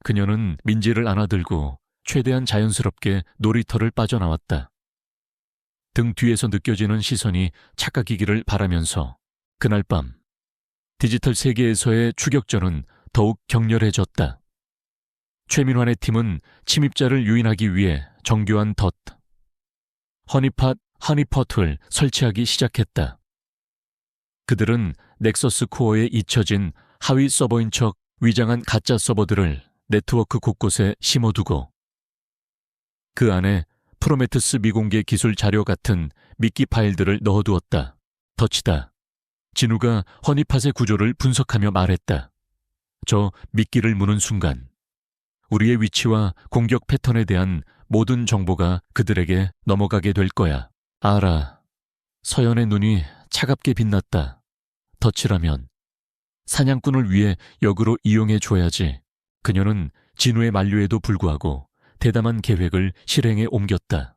그녀는 민지를 안아들고 최대한 자연스럽게 놀이터를 빠져나왔다. 등 뒤에서 느껴지는 시선이 착각이기를 바라면서 그날 밤 디지털 세계에서의 추격전은 더욱 격렬해졌다. 최민환의 팀은 침입자를 유인하기 위해 정교한 허니팟을 설치하기 시작했다. 그들은 넥서스 코어에 잊혀진 하위 서버인 척 위장한 가짜 서버들을 네트워크 곳곳에 심어두고 그 안에 프로메테스 미공개 기술 자료 같은 미끼 파일들을 넣어두었다. 덫이다. 진우가 허니팟의 구조를 분석하며 말했다. 저 미끼를 무는 순간 우리의 위치와 공격 패턴에 대한 모든 정보가 그들에게 넘어가게 될 거야. 알아. 서연의 눈이 차갑게 빛났다. 덫이라면 사냥꾼을 위해 역으로 이용해줘야지. 그녀는 진우의 만류에도 불구하고 대담한 계획을 실행에 옮겼다.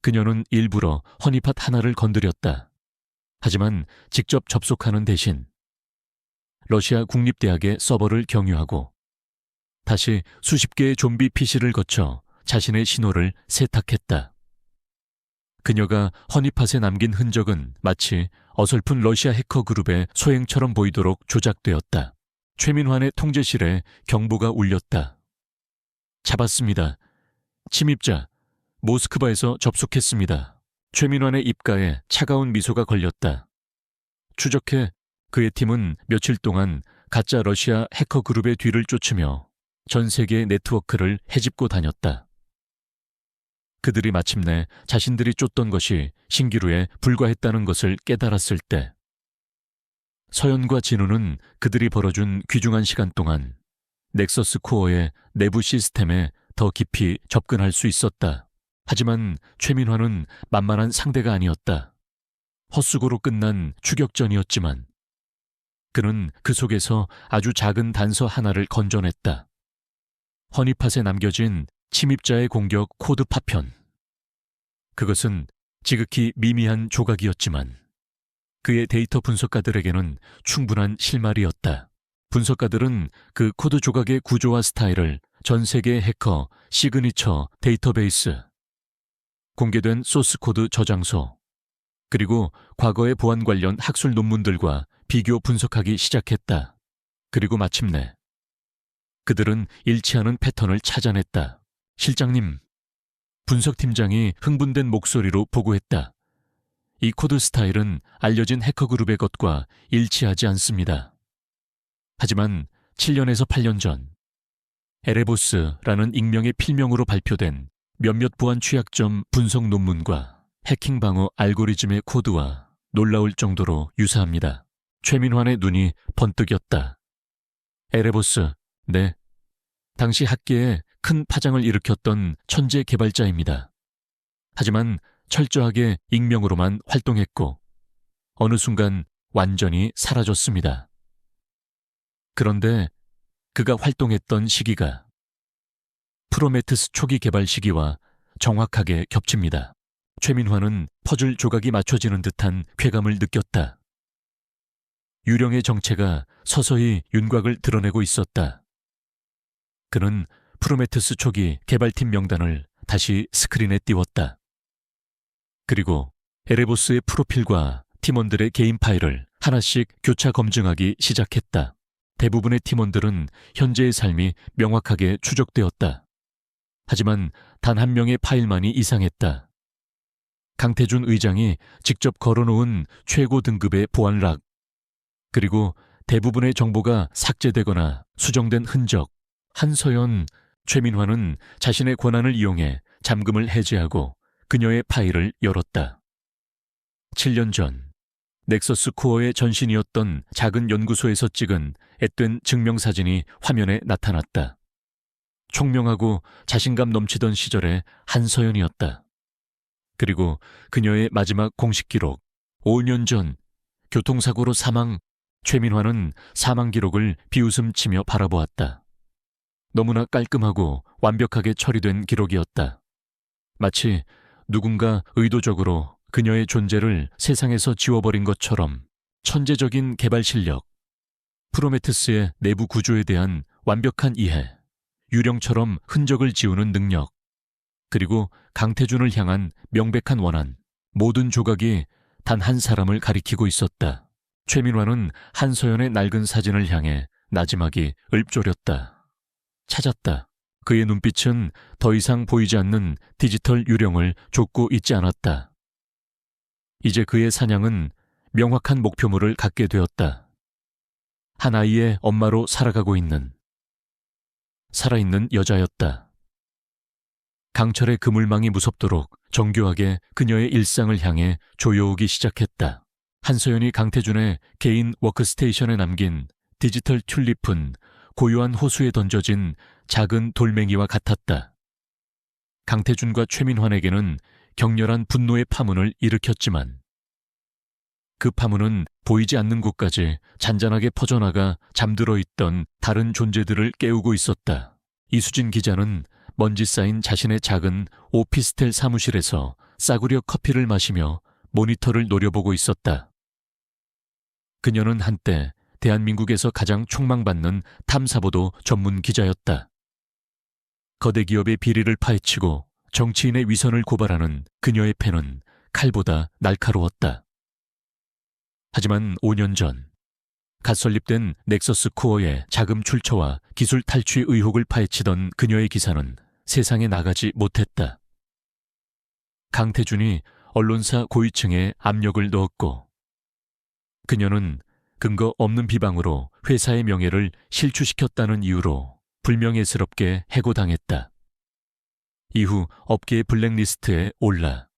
그녀는 일부러 허니팟 하나를 건드렸다. 하지만 직접 접속하는 대신 러시아 국립대학의 서버를 경유하고 다시 수십 개의 좀비 PC를 거쳐 자신의 신호를 세탁했다. 그녀가 허니팟에 남긴 흔적은 마치 어설픈 러시아 해커 그룹의 소행처럼 보이도록 조작되었다. 최민환의 통제실에 경보가 울렸다. 잡았습니다. 침입자, 모스크바에서 접속했습니다. 최민환의 입가에 차가운 미소가 걸렸다. 추적해 그의 팀은 며칠 동안 가짜 러시아 해커 그룹의 뒤를 쫓으며 전 세계의 네트워크를 헤집고 다녔다. 그들이 마침내 자신들이 쫓던 것이 신기루에 불과했다는 것을 깨달았을 때 서연과 진우는 그들이 벌어준 귀중한 시간 동안 넥서스 코어의 내부 시스템에 더 깊이 접근할 수 있었다. 하지만 최민환은 만만한 상대가 아니었다. 헛수고로 끝난 추격전이었지만 그는 그 속에서 아주 작은 단서 하나를 건져냈다. 허니팟에 남겨진 침입자의 공격 코드 파편. 그것은 지극히 미미한 조각이었지만 그의 데이터 분석가들에게는 충분한 실마리였다. 분석가들은 그 코드 조각의 구조와 스타일을 전 세계의 해커 시그니처 데이터베이스, 공개된 소스코드 저장소, 그리고 과거의 보안 관련 학술 논문들과 비교 분석하기 시작했다. 그리고 마침내 그들은 일치하는 패턴을 찾아냈다. 실장님, 분석팀장이 흥분된 목소리로 보고했다. 이 코드 스타일은 알려진 해커 그룹의 것과 일치하지 않습니다. 하지만 7년에서 8년 전 에레보스라는 익명의 필명으로 발표된 몇몇 보안 취약점 분석 논문과 해킹 방어 알고리즘의 코드와 놀라울 정도로 유사합니다. 최민환의 눈이 번뜩였다. 에레보스, 네. 당시 학계에 큰 파장을 일으켰던 천재 개발자입니다. 하지만 철저하게 익명으로만 활동했고 어느 순간 완전히 사라졌습니다. 그런데 그가 활동했던 시기가 프로메테스 초기 개발 시기와 정확하게 겹칩니다. 최민환은 퍼즐 조각이 맞춰지는 듯한 쾌감을 느꼈다. 유령의 정체가 서서히 윤곽을 드러내고 있었다. 그는 프로메테스 초기 개발팀 명단을 다시 스크린에 띄웠다. 그리고 에레보스의 프로필과 팀원들의 개인 파일을 하나씩 교차 검증하기 시작했다. 대부분의 팀원들은 현재의 삶이 명확하게 추적되었다. 하지만 단 한 명의 파일만이 이상했다. 강태준 의장이 직접 걸어놓은 최고 등급의 보안락, 그리고 대부분의 정보가 삭제되거나 수정된 흔적. 한서연, 최민환은 자신의 권한을 이용해 잠금을 해제하고 그녀의 파일을 열었다. 7년 전 넥서스 코어의 전신이었던 작은 연구소에서 찍은 앳된 증명사진이 화면에 나타났다. 총명하고 자신감 넘치던 시절의 한서연이었다. 그리고 그녀의 마지막 공식 기록, 5년 전 교통사고로 사망. 최민환은 사망 기록을 비웃음치며 바라보았다. 너무나 깔끔하고 완벽하게 처리된 기록이었다. 마치 누군가 의도적으로 그녀의 존재를 세상에서 지워버린 것처럼. 천재적인 개발 실력, 프로메테스의 내부 구조에 대한 완벽한 이해, 유령처럼 흔적을 지우는 능력, 그리고 강태준을 향한 명백한 원한, 모든 조각이 단 한 사람을 가리키고 있었다. 최민환은 한서연의 낡은 사진을 향해 나지막이 읊조렸다. 찾았다. 그의 눈빛은 더 이상 보이지 않는 디지털 유령을 좇고 있지 않았다. 이제 그의 사냥은 명확한 목표물을 갖게 되었다. 한 아이의 엄마로 살아가고 있는, 살아있는 여자였다. 강철의 그물망이 무섭도록 정교하게 그녀의 일상을 향해 조여오기 시작했다. 한서연이 강태준의 개인 워크스테이션에 남긴 디지털 튤립은 고요한 호수에 던져진 작은 돌멩이와 같았다. 강태준과 최민환에게는 격렬한 분노의 파문을 일으켰지만 그 파문은 보이지 않는 곳까지 잔잔하게 퍼져나가 잠들어 있던 다른 존재들을 깨우고 있었다. 이수진 기자는 먼지 쌓인 자신의 작은 오피스텔 사무실에서 싸구려 커피를 마시며 모니터를 노려보고 있었다. 그녀는 한때 대한민국에서 가장 촉망받는 탐사보도 전문 기자였다. 거대 기업의 비리를 파헤치고 정치인의 위선을 고발하는 그녀의 펜은 칼보다 날카로웠다. 하지만 5년 전 갓 설립된 넥서스 코어의 자금 출처와 기술 탈취 의혹을 파헤치던 그녀의 기사는 세상에 나가지 못했다. 강태준이 언론사 고위층에 압력을 넣었고 그녀는 근거 없는 비방으로 회사의 명예를 실추시켰다는 이유로 불명예스럽게 해고당했다. 이후 업계의 블랙리스트에 올라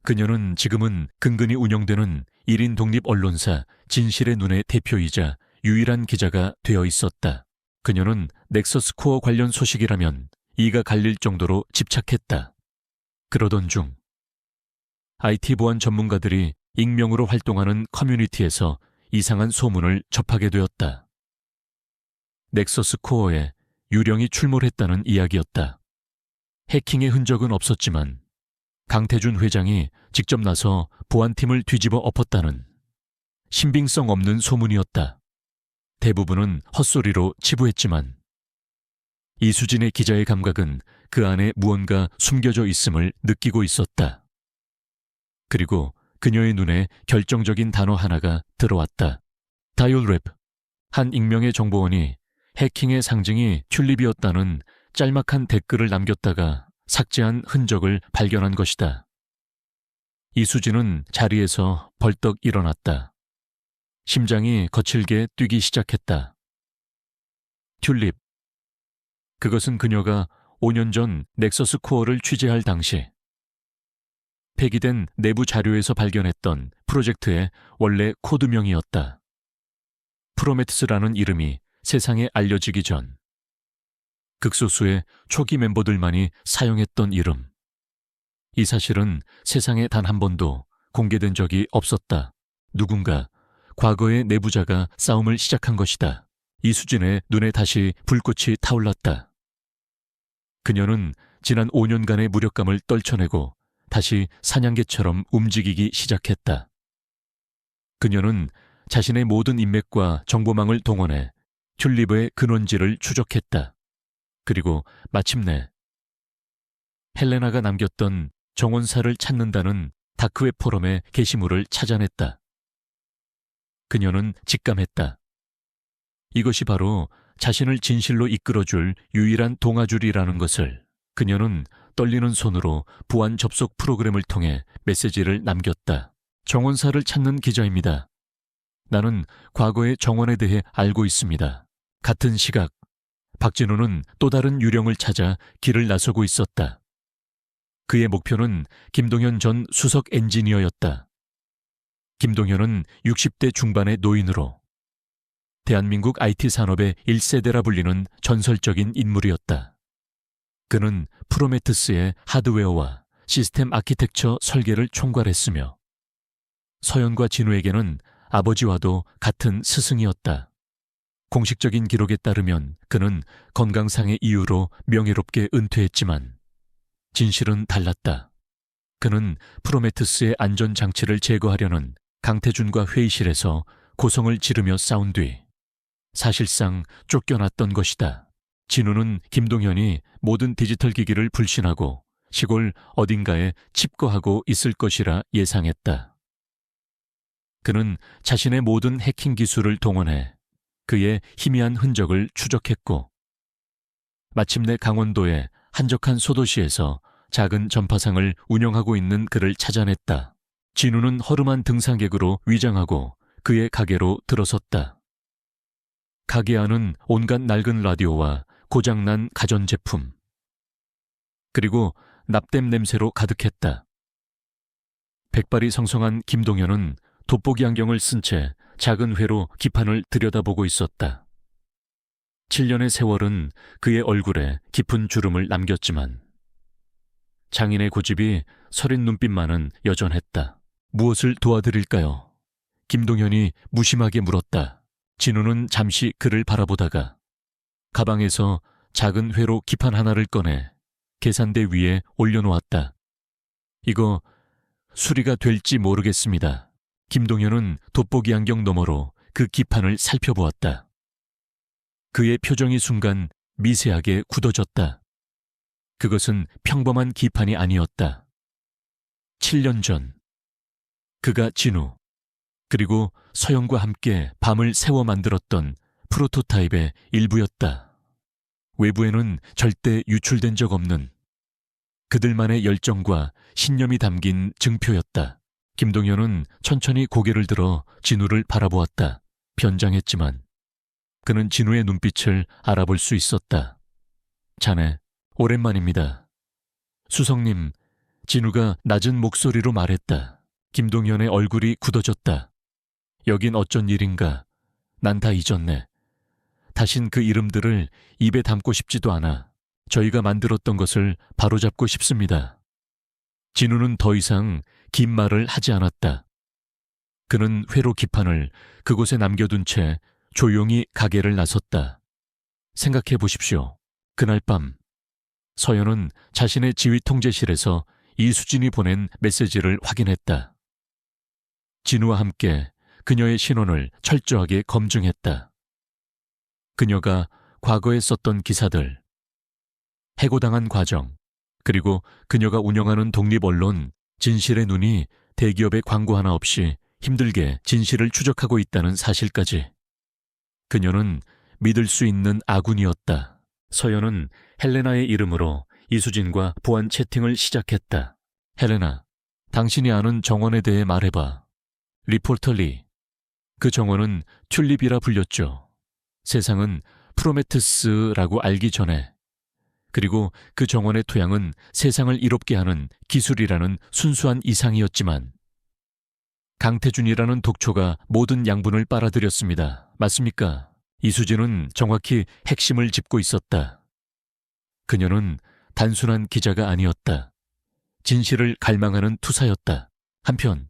그녀는 지금은 근근히 운영되는 1인 독립 언론사 진실의 눈의 대표이자 유일한 기자가 되어 있었다. 그녀는 넥서스 코어 관련 소식이라면 이가 갈릴 정도로 집착했다. 그러던 중 IT 보안 전문가들이 익명으로 활동하는 커뮤니티에서 이상한 소문을 접하게 되었다. 넥서스 코어에 유령이 출몰했다는 이야기였다. 해킹의 흔적은 없었지만 강태준 회장이 직접 나서 보안팀을 뒤집어 엎었다는 신빙성 없는 소문이었다. 대부분은 헛소리로 치부했지만 이수진의 기자의 감각은 그 안에 무언가 숨겨져 있음을 느끼고 있었다. 그리고 그녀의 눈에 결정적인 단어 하나가 들어왔다. 다이얼랩. 한 익명의 정보원이 해킹의 상징이 튤립이었다는 짤막한 댓글을 남겼다가 삭제한 흔적을 발견한 것이다. 이수진은 자리에서 벌떡 일어났다. 심장이 거칠게 뛰기 시작했다. 튤립. 그것은 그녀가 5년 전 넥서스 코어를 취재할 당시 폐기된 내부 자료에서 발견했던 프로젝트의 원래 코드명이었다. 프로메테스라는 이름이 세상에 알려지기 전 극소수의 초기 멤버들만이 사용했던 이름. 이 사실은 세상에 단 한 번도 공개된 적이 없었다. 누군가 과거의 내부자가 싸움을 시작한 것이다. 이수진의 눈에 다시 불꽃이 타올랐다. 그녀는 지난 5년간의 무력감을 떨쳐내고 다시 사냥개처럼 움직이기 시작했다. 그녀는 자신의 모든 인맥과 정보망을 동원해 튤립의 근원지를 추적했다. 그리고 마침내 헬레나가 남겼던 정원사를 찾는다는 다크웹 포럼의 게시물을 찾아냈다. 그녀는 직감했다. 이것이 바로 자신을 진실로 이끌어줄 유일한 동아줄이라는 것을. 그녀는 떨리는 손으로 보안 접속 프로그램을 통해 메시지를 남겼다. 정원사를 찾는 기자입니다. 나는 과거의 정원에 대해 알고 있습니다. 같은 시각 박진우는 또 다른 유령을 찾아 길을 나서고 있었다. 그의 목표는 김동현 전 수석 엔지니어였다. 김동현은 60대 중반의 노인으로 대한민국 IT 산업의 1세대라 불리는 전설적인 인물이었다. 그는 프로메테스의 하드웨어와 시스템 아키텍처 설계를 총괄했으며 서연과 진우에게는 아버지와도 같은 스승이었다. 공식적인 기록에 따르면 그는 건강상의 이유로 명예롭게 은퇴했지만 진실은 달랐다. 그는 프로메테스의 안전장치를 제거하려는 강태준과 회의실에서 고성을 지르며 싸운 뒤 사실상 쫓겨났던 것이다. 진우는 김동현이 모든 디지털 기기를 불신하고 시골 어딘가에 칩거하고 있을 것이라 예상했다. 그는 자신의 모든 해킹 기술을 동원해 그의 희미한 흔적을 추적했고 마침내 강원도의 한적한 소도시에서 작은 전파상을 운영하고 있는 그를 찾아냈다. 진우는 허름한 등산객으로 위장하고 그의 가게로 들어섰다. 가게 안은 온갖 낡은 라디오와 고장난 가전제품 그리고 납땜 냄새로 가득했다. 백발이 성성한 김동현은 돋보기 안경을 쓴 채 작은 회로 기판을 들여다보고 있었다. 7년의 세월은 그의 얼굴에 깊은 주름을 남겼지만 장인의 고집이 서린 눈빛만은 여전했다. 무엇을 도와드릴까요? 김동현이 무심하게 물었다. 진우는 잠시 그를 바라보다가 가방에서 작은 회로 기판 하나를 꺼내 계산대 위에 올려놓았다. 이거 수리가 될지 모르겠습니다. 김동현은 돋보기 안경 너머로 그 기판을 살펴보았다. 그의 표정이 순간 미세하게 굳어졌다. 그것은 평범한 기판이 아니었다. 7년 전, 그가 진우, 그리고 서영과 함께 밤을 새워 만들었던 프로토타입의 일부였다. 외부에는 절대 유출된 적 없는 그들만의 열정과 신념이 담긴 증표였다. 김동현은 천천히 고개를 들어 진우를 바라보았다. 변장했지만 그는 진우의 눈빛을 알아볼 수 있었다. 자네, 오랜만입니다. 수석님, 진우가 낮은 목소리로 말했다. 김동현의 얼굴이 굳어졌다. 여긴 어쩐 일인가? 난 다 잊었네. 다신 그 이름들을 입에 담고 싶지도 않아. 저희가 만들었던 것을 바로잡고 싶습니다. 진우는 더 이상 긴 말을 하지 않았다. 그는 회로 기판을 그곳에 남겨둔 채 조용히 가게를 나섰다. 생각해 보십시오. 그날 밤 서연은 자신의 지휘 통제실에서 이수진이 보낸 메시지를 확인했다. 진우와 함께 그녀의 신원을 철저하게 검증했다. 그녀가 과거에 썼던 기사들, 해고당한 과정, 그리고 그녀가 운영하는 독립언론 진실의 눈이 대기업의 광고 하나 없이 힘들게 진실을 추적하고 있다는 사실까지. 그녀는 믿을 수 있는 아군이었다. 서연은 헬레나의 이름으로 이수진과 보안 채팅을 시작했다. 헬레나, 당신이 아는 정원에 대해 말해봐. 리포터 리. 그 정원은 튤립이라 불렸죠. 세상은 프로메테스라고 알기 전에. 그리고 그 정원의 토양은 세상을 이롭게 하는 기술이라는 순수한 이상이었지만 강태준이라는 독초가 모든 양분을 빨아들였습니다. 맞습니까? 이수진은 정확히 핵심을 짚고 있었다. 그녀는 단순한 기자가 아니었다. 진실을 갈망하는 투사였다. 한편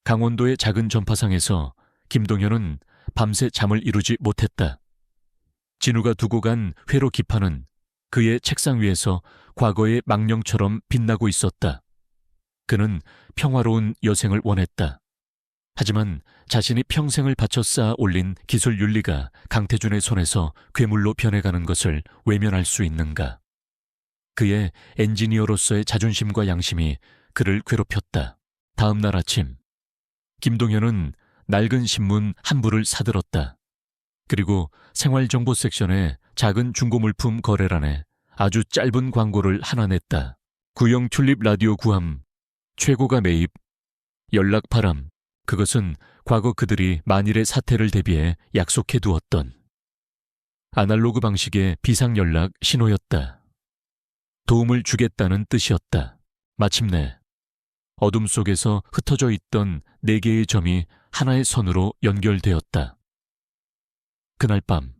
강원도의 작은 전파상에서 김동현은 밤새 잠을 이루지 못했다. 진우가 두고 간 회로 기판은 그의 책상 위에서 과거의 망령처럼 빛나고 있었다. 그는 평화로운 여생을 원했다. 하지만 자신이 평생을 바쳐 쌓아 올린 기술 윤리가 강태준의 손에서 괴물로 변해가는 것을 외면할 수 있는가? 그의 엔지니어로서의 자존심과 양심이 그를 괴롭혔다. 다음 날 아침, 김동현은 낡은 신문 한 부를 사들었다. 그리고 생활정보 섹션의 작은 중고물품 거래란에 아주 짧은 광고를 하나 냈다. 구형 튤립 라디오 구함, 최고가 매입, 연락 바람. 그것은 과거 그들이 만일의 사태를 대비해 약속해 두었던 아날로그 방식의 비상연락 신호였다. 도움을 주겠다는 뜻이었다. 마침내 어둠 속에서 흩어져 있던 4개의 점이 하나의 선으로 연결되었다. 그날 밤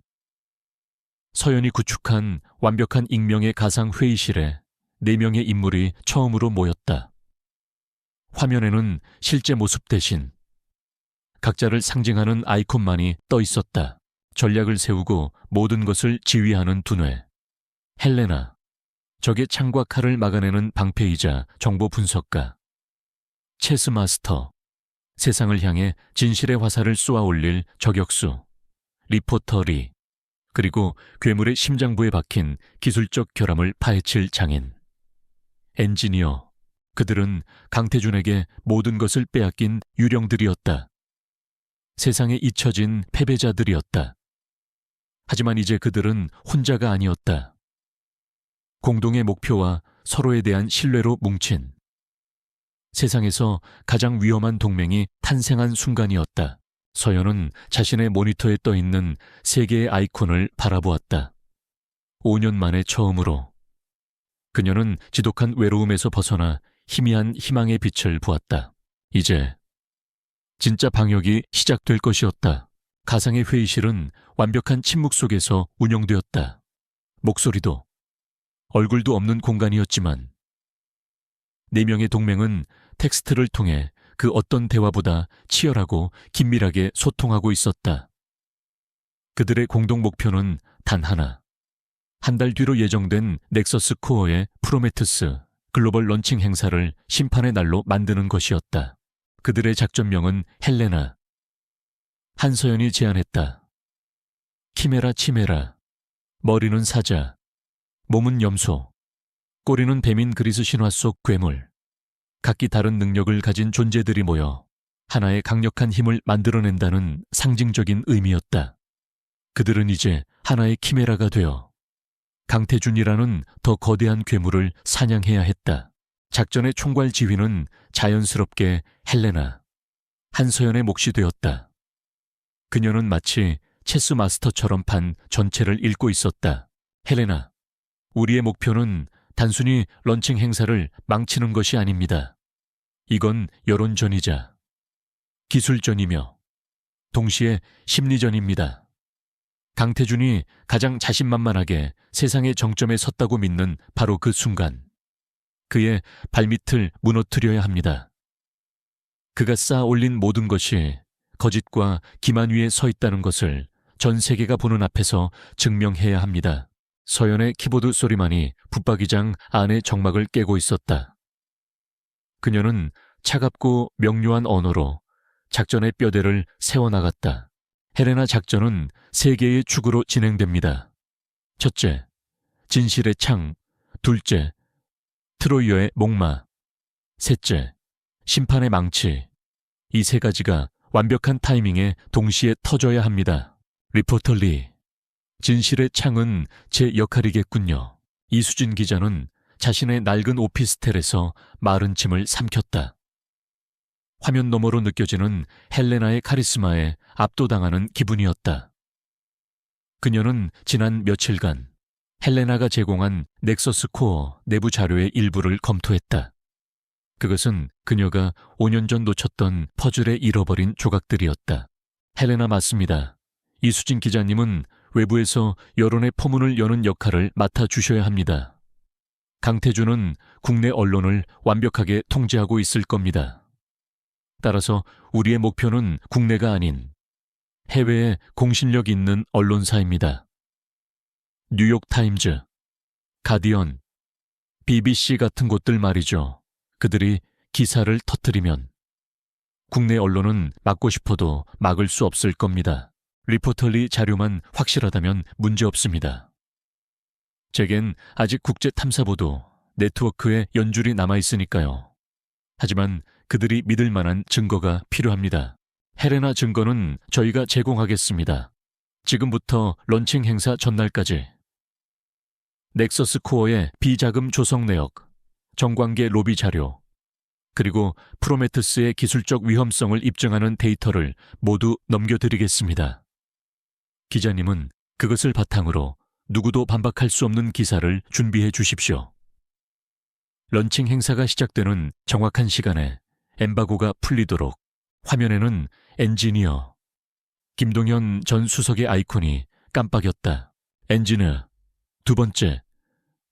서연이 구축한 완벽한 익명의 가상 회의실에 4명의 인물이 처음으로 모였다. 화면에는 실제 모습 대신 각자를 상징하는 아이콘만이 떠 있었다. 전략을 세우고 모든 것을 지휘하는 두뇌. 헬레나, 적의 창과 칼을 막아내는 방패이자 정보 분석가. 체스 마스터, 세상을 향해 진실의 화살을 쏘아 올릴 저격수. 리포터 리, 그리고 괴물의 심장부에 박힌 기술적 결함을 파헤칠 장인. 엔지니어, 그들은 강태준에게 모든 것을 빼앗긴 유령들이었다. 세상에 잊혀진 패배자들이었다. 하지만 이제 그들은 혼자가 아니었다. 공동의 목표와 서로에 대한 신뢰로 뭉친 세상에서 가장 위험한 동맹이 탄생한 순간이었다. 서연은 자신의 모니터에 떠 있는 3개의 아이콘을 바라보았다. 5년 만에 처음으로 그녀는 지독한 외로움에서 벗어나 희미한 희망의 빛을 보았다. 이제 진짜 방역이 시작될 것이었다. 가상의 회의실은 완벽한 침묵 속에서 운영되었다. 목소리도, 얼굴도 없는 공간이었지만 4명의 동맹은 텍스트를 통해 그 어떤 대화보다 치열하고 긴밀하게 소통하고 있었다. 그들의 공동 목표는 단 하나. 한 달 뒤로 예정된 넥서스 코어의 프로메테스 글로벌 런칭 행사를 심판의 날로 만드는 것이었다. 그들의 작전명은 헬레나. 한서연이 제안했다. 키메라 치메라, 머리는 사자, 몸은 염소. 꼬리는 뱀인 그리스 신화 속 괴물. 각기 다른 능력을 가진 존재들이 모여 하나의 강력한 힘을 만들어낸다는 상징적인 의미였다. 그들은 이제 하나의 키메라가 되어 강태준이라는 더 거대한 괴물을 사냥해야 했다. 작전의 총괄 지휘는 자연스럽게 헬레나, 한서연의 몫이 되었다. 그녀는 마치 체스 마스터처럼 판 전체를 읽고 있었다. 헬레나, 우리의 목표는 단순히 런칭 행사를 망치는 것이 아닙니다. 이건 여론전이자 기술전이며 동시에 심리전입니다. 강태준이 가장 자신만만하게 세상의 정점에 섰다고 믿는 바로 그 순간, 그의 발밑을 무너뜨려야 합니다. 그가 쌓아 올린 모든 것이 거짓과 기만 위에 서 있다는 것을 전 세계가 보는 앞에서 증명해야 합니다. 서연의 키보드 소리만이 붙박이장 안의 정막을 깨고 있었다. 그녀는 차갑고 명료한 언어로 작전의 뼈대를 세워나갔다. 헬레나 작전은 세 개의 축으로 진행됩니다. 첫째, 진실의 창. 둘째, 트로이어의 목마. 셋째, 심판의 망치. 이 세 가지가 완벽한 타이밍에 동시에 터져야 합니다. 리포터 리, 진실의 창은 제 역할이겠군요. 이수진 기자는 자신의 낡은 오피스텔에서 마른 침을 삼켰다. 화면 너머로 느껴지는 헬레나의 카리스마에 압도당하는 기분이었다. 그녀는 지난 며칠간 헬레나가 제공한 넥서스 코어 내부 자료의 일부를 검토했다. 그것은 그녀가 5년 전 놓쳤던 퍼즐에 잃어버린 조각들이었다. 헬레나 맞습니다. 이수진 기자님은 외부에서 여론의 포문을 여는 역할을 맡아주셔야 합니다. 강태준은 국내 언론을 완벽하게 통제하고 있을 겁니다. 따라서 우리의 목표는 국내가 아닌 해외에 공신력 있는 언론사입니다. 뉴욕타임즈, 가디언, BBC 같은 곳들 말이죠. 그들이 기사를 터뜨리면 국내 언론은 막고 싶어도 막을 수 없을 겁니다. 리포터리 자료만 확실하다면 문제없습니다. 제겐 아직 국제탐사보도 네트워크에 연줄이 남아있으니까요. 하지만 그들이 믿을 만한 증거가 필요합니다. 헬레나 증거는 저희가 제공하겠습니다. 지금부터 런칭 행사 전날까지. 넥서스 코어의 비자금 조성 내역, 정관계 로비 자료, 그리고 프로메테스의 기술적 위험성을 입증하는 데이터를 모두 넘겨드리겠습니다. 기자님은 그것을 바탕으로 누구도 반박할 수 없는 기사를 준비해 주십시오. 런칭 행사가 시작되는 정확한 시간에 엠바고가 풀리도록 화면에는 엔지니어 김동현 전 수석의 아이콘이 깜빡였다. 엔지니어, 두 번째,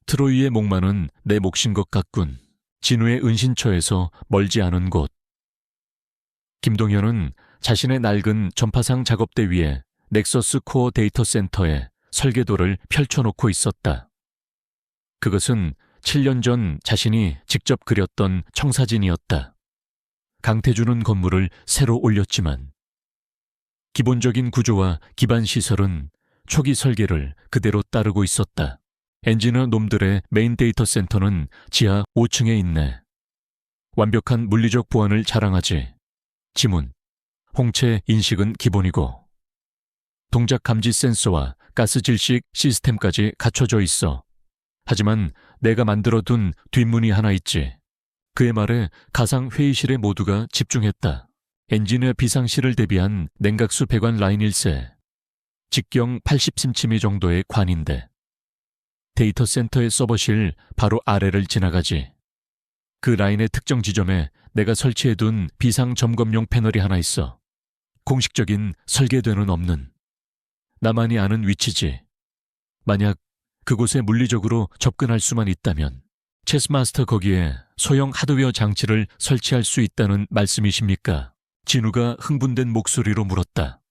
트로이의 목마는 내 몫인 것 같군. 진우의 은신처에서 멀지 않은 곳. 김동현은 자신의 낡은 전파상 작업대 위에 넥서스 코어 데이터 센터에 설계도를 펼쳐놓고 있었다. 그것은 7년 전 자신이 직접 그렸던 청사진이었다. 강태준은 건물을 새로 올렸지만 기본적인 구조와 기반 시설은 초기 설계를 그대로 따르고 있었다. 엔지니어 놈들의 메인 데이터 센터는 지하 5층에 있네. 완벽한 물리적 보안을 자랑하지. 지문, 홍채 인식은 기본이고 동작 감지 센서와 가스 질식 시스템까지 갖춰져 있어. 하지만 내가 만들어둔 뒷문이 하나 있지. 그의 말에 가상 회의실의 모두가 집중했다. 엔지니어 비상실을 대비한 냉각수 배관 라인 1세. 직경 80cm 정도의 관인데 데이터 센터의 서버실 바로 아래를 지나가지. 그 라인의 특정 지점에 내가 설치해둔 비상 점검용 패널이 하나 있어. 공식적인 설계도는 없는 나만이 아는 위치지. 만약 그곳에 물리적으로 접근할 수만 있다면 체스마스터 거기에 소형 하드웨어 장치를 설치할 수 있다는 말씀이십니까? 진우가 흥분된 목소리로 물었다.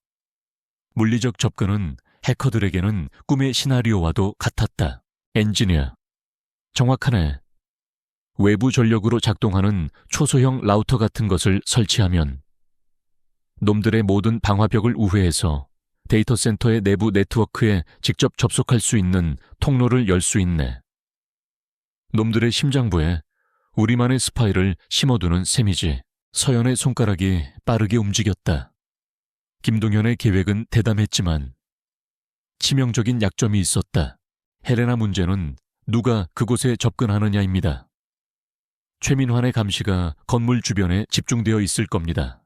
물리적 접근은 해커들에게는 꿈의 시나리오와도 같았다. 엔지니어, 정확하네. 외부 전력으로 작동하는 초소형 라우터 같은 것을 설치하면 놈들의 모든 방화벽을 우회해서 데이터 센터의 내부 네트워크에 직접 접속할 수 있는 통로를 열 수 있네. 놈들의 심장부에 우리만의 스파이를 심어두는 셈이지. 서연의 손가락이 빠르게 움직였다. 김동현의 계획은 대담했지만 치명적인 약점이 있었다. 헬레나 문제는 누가 그곳에 접근하느냐입니다. 최민환의 감시가 건물 주변에 집중되어 있을 겁니다.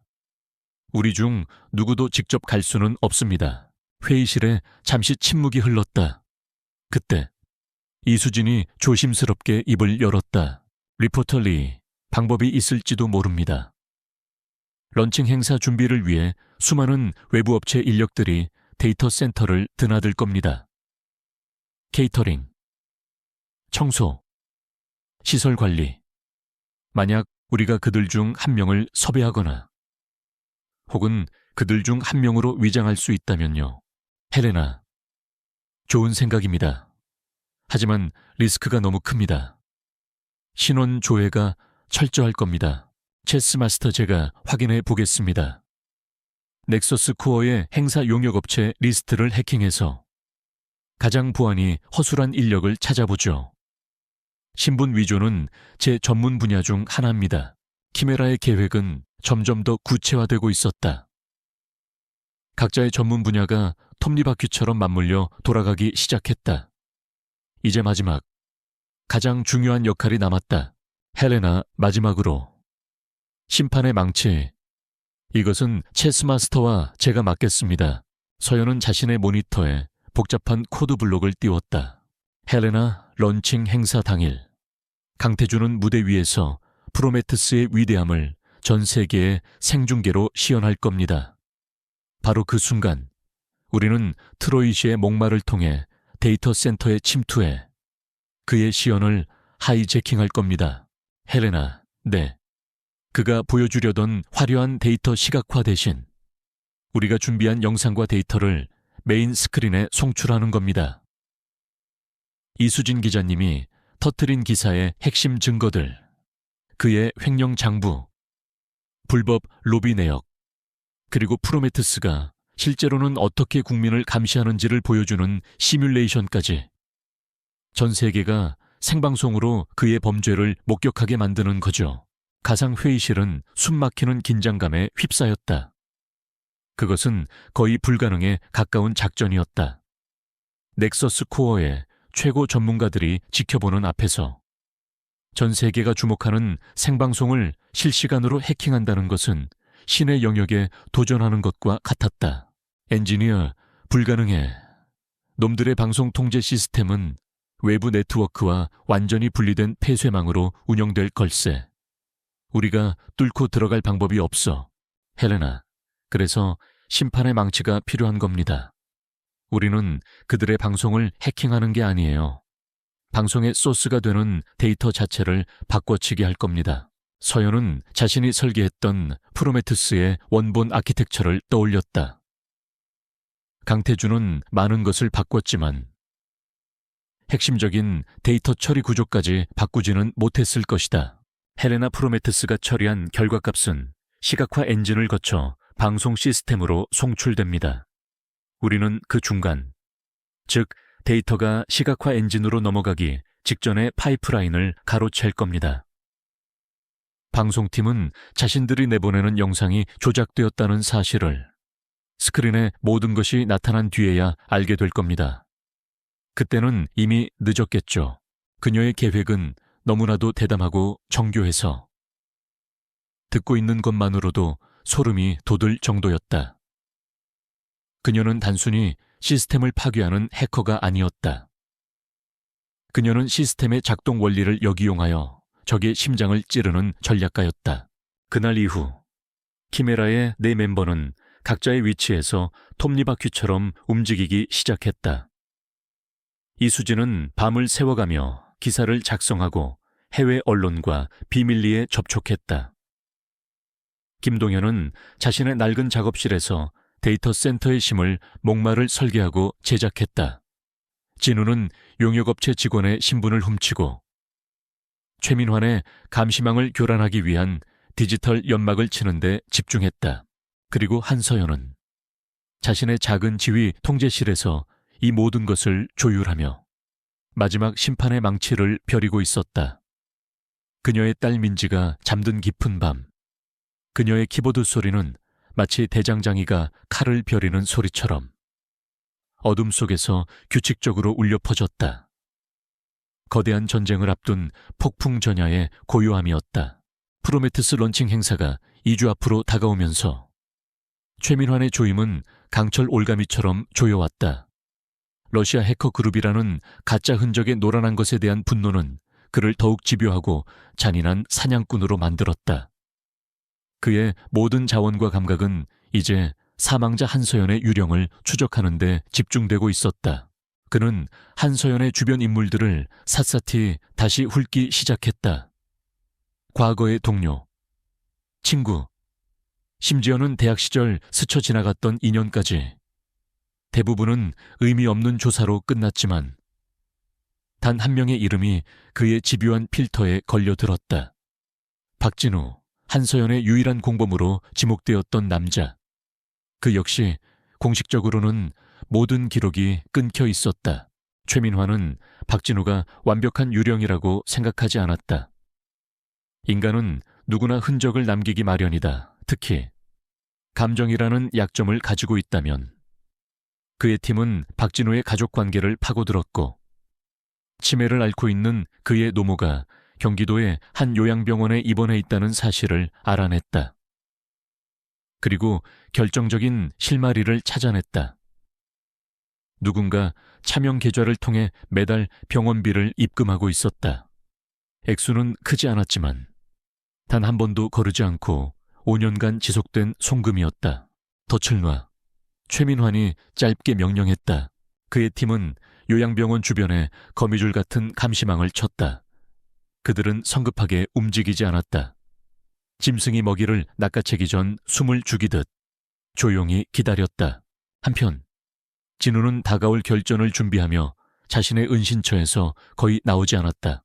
우리 중 누구도 직접 갈 수는 없습니다. 회의실에 잠시 침묵이 흘렀다. 그때 이수진이 조심스럽게 입을 열었다. 리포터 리, 방법이 있을지도 모릅니다. 런칭 행사 준비를 위해 수많은 외부 업체 인력들이 데이터 센터를 드나들 겁니다. 케이터링, 청소, 시설 관리. 만약 우리가 그들 중 한 명을 섭외하거나 혹은 그들 중 한 명으로 위장할 수 있다면요. 헬레나, 좋은 생각입니다. 하지만 리스크가 너무 큽니다. 신원 조회가 철저할 겁니다. 체스 마스터 제가 확인해 보겠습니다. 넥서스 코어의 행사 용역업체 리스트를 해킹해서 가장 보안이 허술한 인력을 찾아보죠. 신분 위조는 제 전문 분야 중 하나입니다. 키메라의 계획은 점점 더 구체화되고 있었다. 각자의 전문 분야가 톱니바퀴처럼 맞물려 돌아가기 시작했다. 이제 마지막, 가장 중요한 역할이 남았다. 헬레나, 마지막으로. 심판의 망치. 이것은 체스마스터와 제가 맡겠습니다. 서연은 자신의 모니터에 복잡한 코드 블록을 띄웠다. 헬레나, 런칭 행사 당일. 강태준은 무대 위에서 프로메테스의 위대함을 전 세계에 생중계로 시연할 겁니다. 바로 그 순간, 우리는 트로이시의 목마를 통해 데이터 센터에 침투해 그의 시연을 하이제킹할 겁니다. 헬레나, 네. 그가 보여주려던 화려한 데이터 시각화 대신 우리가 준비한 영상과 데이터를 메인 스크린에 송출하는 겁니다. 이수진 기자님이 터뜨린 기사의 핵심 증거들, 그의 횡령 장부, 불법 로비 내역, 그리고 프로메테스가 실제로는 어떻게 국민을 감시하는지를 보여주는 시뮬레이션까지 전 세계가 생방송으로 그의 범죄를 목격하게 만드는 거죠. 가상회의실은 숨막히는 긴장감에 휩싸였다. 그것은 거의 불가능에 가까운 작전이었다. 넥서스 코어의 최고 전문가들이 지켜보는 앞에서 전 세계가 주목하는 생방송을 실시간으로 해킹한다는 것은 신의 영역에 도전하는 것과 같았다. 엔지니어, 불가능해. 놈들의 방송 통제 시스템은 외부 네트워크와 완전히 분리된 폐쇄망으로 운영될 걸세. 우리가 뚫고 들어갈 방법이 없어. 헬레나, 그래서 심판의 망치가 필요한 겁니다. 우리는 그들의 방송을 해킹하는 게 아니에요. 방송의 소스가 되는 데이터 자체를 바꿔치기 할 겁니다. 서연은 자신이 설계했던 프로메테스의 원본 아키텍처를 떠올렸다. 강태준은 많은 것을 바꿨지만 핵심적인 데이터 처리 구조까지 바꾸지는 못했을 것이다. 헬레나 프로메테스가 처리한 결과값은 시각화 엔진을 거쳐 방송 시스템으로 송출됩니다. 우리는 그 중간, 즉 데이터가 시각화 엔진으로 넘어가기 직전의 파이프라인을 가로챌 겁니다. 방송팀은 자신들이 내보내는 영상이 조작되었다는 사실을 스크린에 모든 것이 나타난 뒤에야 알게 될 겁니다. 그때는 이미 늦었겠죠. 그녀의 계획은 너무나도 대담하고 정교해서 듣고 있는 것만으로도 소름이 돋을 정도였다. 그녀는 단순히 시스템을 파괴하는 해커가 아니었다. 그녀는 시스템의 작동 원리를 역이용하여 적의 심장을 찌르는 전략가였다. 그날 이후 키메라의 네 멤버는 각자의 위치에서 톱니바퀴처럼 움직이기 시작했다. 이수진은 밤을 새워가며 기사를 작성하고 해외 언론과 비밀리에 접촉했다. 김동현은 자신의 낡은 작업실에서 데이터 센터의 심을 목마를 설계하고 제작했다. 진우는 용역업체 직원의 신분을 훔치고 최민환의 감시망을 교란하기 위한 디지털 연막을 치는 데 집중했다. 그리고 한서연은 자신의 작은 지휘 통제실에서 이 모든 것을 조율하며 마지막 심판의 망치를 벼리고 있었다. 그녀의 딸 민지가 잠든 깊은 밤, 그녀의 키보드 소리는 마치 대장장이가 칼을 벼리는 소리처럼 어둠 속에서 규칙적으로 울려 퍼졌다. 거대한 전쟁을 앞둔 폭풍 전야의 고요함이었다. 프로메테스 런칭 행사가 2주 앞으로 다가오면서 최민환의 조임은 강철 올가미처럼 조여왔다. 러시아 해커 그룹이라는 가짜 흔적에 노란한 것에 대한 분노는 그를 더욱 집요하고 잔인한 사냥꾼으로 만들었다. 그의 모든 자원과 감각은 이제 사망자 한서연의 유령을 추적하는 데 집중되고 있었다. 그는 한서연의 주변 인물들을 샅샅이 다시 훑기 시작했다. 과거의 동료, 친구, 심지어는 대학 시절 스쳐 지나갔던 인연까지. 대부분은 의미 없는 조사로 끝났지만 단 한 명의 이름이 그의 집요한 필터에 걸려들었다. 박진우, 한서연의 유일한 공범으로 지목되었던 남자. 그 역시 공식적으로는 모든 기록이 끊겨 있었다. 최민환은 박진우가 완벽한 유령이라고 생각하지 않았다. 인간은 누구나 흔적을 남기기 마련이다. 특히 감정이라는 약점을 가지고 있다면. 그의 팀은 박진우의 가족관계를 파고들었고 치매를 앓고 있는 그의 노모가 경기도의 한 요양병원에 입원해 있다는 사실을 알아냈다. 그리고 결정적인 실마리를 찾아냈다. 누군가 차명 계좌를 통해 매달 병원비를 입금하고 있었다. 액수는 크지 않았지만 단 한 번도 거르지 않고 5년간 지속된 송금이었다. 덫을 놔. 최민환이 짧게 명령했다. 그의 팀은 요양병원 주변에 거미줄 같은 감시망을 쳤다. 그들은 성급하게 움직이지 않았다. 짐승이 먹이를 낚아채기 전 숨을 죽이듯 조용히 기다렸다. 한편 진우는 다가올 결전을 준비하며 자신의 은신처에서 거의 나오지 않았다.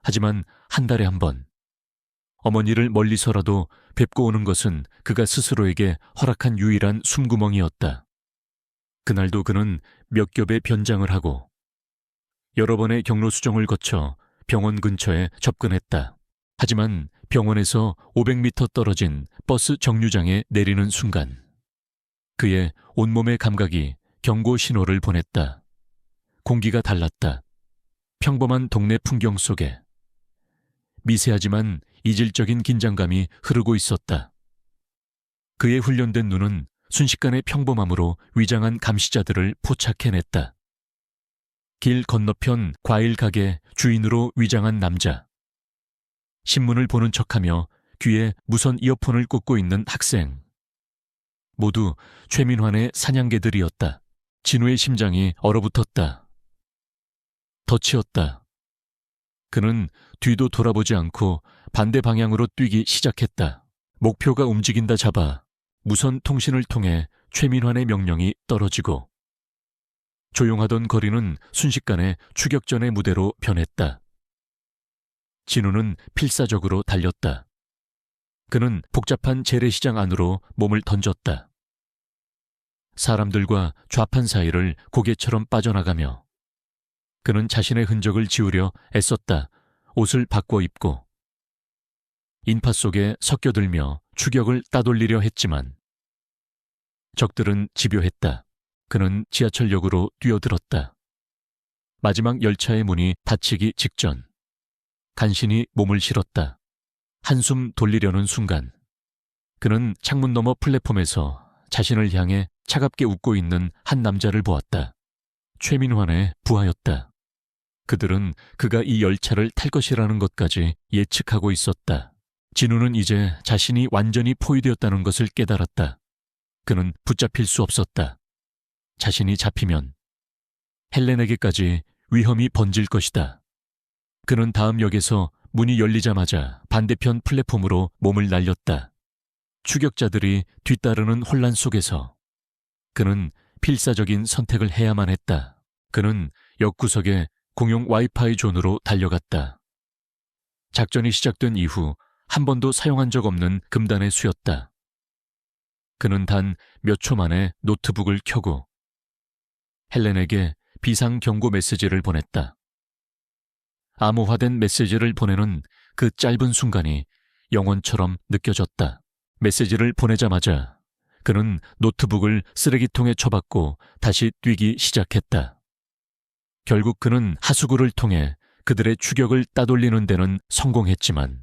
하지만 한 달에 한 번, 어머니를 멀리서라도 뵙고 오는 것은 그가 스스로에게 허락한 유일한 숨구멍이었다. 그날도 그는 몇 겹의 변장을 하고 여러 번의 경로 수정을 거쳐 병원 근처에 접근했다. 하지만 병원에서 500m 떨어진 버스 정류장에 내리는 순간 그의 온몸의 감각이 경고 신호를 보냈다. 공기가 달랐다. 평범한 동네 풍경 속에 미세하지만 이질적인 긴장감이 흐르고 있었다. 그의 훈련된 눈은 순식간에 평범함으로 위장한 감시자들을 포착해냈다. 길 건너편 과일 가게 주인으로 위장한 남자, 신문을 보는 척하며 귀에 무선 이어폰을 꽂고 있는 학생, 모두 최민환의 사냥개들이었다. 진우의 심장이 얼어붙었다. 덫이었다. 그는 뒤도 돌아보지 않고 반대 방향으로 뛰기 시작했다. 목표가 움직인다 잡아 무선 통신을 통해 최민환의 명령이 떨어지고 조용하던 거리는 순식간에 추격전의 무대로 변했다. 진우는 필사적으로 달렸다. 그는 복잡한 재래시장 안으로 몸을 던졌다. 사람들과 좌판 사이를 고개처럼 빠져나가며 그는 자신의 흔적을 지우려 애썼다. 옷을 바꿔 입고 인파 속에 섞여들며 추격을 따돌리려 했지만 적들은 집요했다. 그는 지하철역으로 뛰어들었다. 마지막 열차의 문이 닫히기 직전 간신히 몸을 실었다. 한숨 돌리려는 순간 그는 창문 너머 플랫폼에서 자신을 향해 차갑게 웃고 있는 한 남자를 보았다. 최민환의 부하였다. 그들은 그가 이 열차를 탈 것이라는 것까지 예측하고 있었다. 진우는 이제 자신이 완전히 포위되었다는 것을 깨달았다. 그는 붙잡힐 수 없었다. 자신이 잡히면 헬렌에게까지 위험이 번질 것이다. 그는 다음 역에서 문이 열리자마자 반대편 플랫폼으로 몸을 날렸다. 추격자들이 뒤따르는 혼란 속에서 그는 필사적인 선택을 해야만 했다. 그는 역구석에 공용 와이파이 존으로 달려갔다. 작전이 시작된 이후 한 번도 사용한 적 없는 금단에 수였다. 그는 단 몇 초 만에 노트북을 켜고 헬렌에게 비상 경고 메시지를 보냈다. 암호화된 메시지를 보내는 그 짧은 순간이 영원처럼 느껴졌다. 메시지를 보내자마자 그는 노트북을 쓰레기통에 쳐박고 다시 뛰기 시작했다. 결국 그는 하수구를 통해 그들의 추격을 따돌리는 데는 성공했지만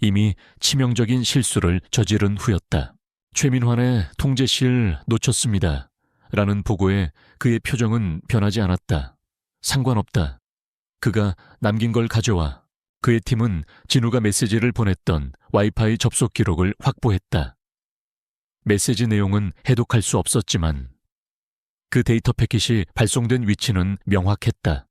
이미 치명적인 실수를 저지른 후였다. 최민환의 통제실 놓쳤습니다. 라는 보고에 그의 표정은 변하지 않았다. 상관없다. 그가 남긴 걸 가져와. 그의 팀은 진우가 메시지를 보냈던 와이파이 접속 기록을 확보했다. 메시지 내용은 해독할 수 없었지만 그 데이터 패킷이 발송된 위치는 명확했다.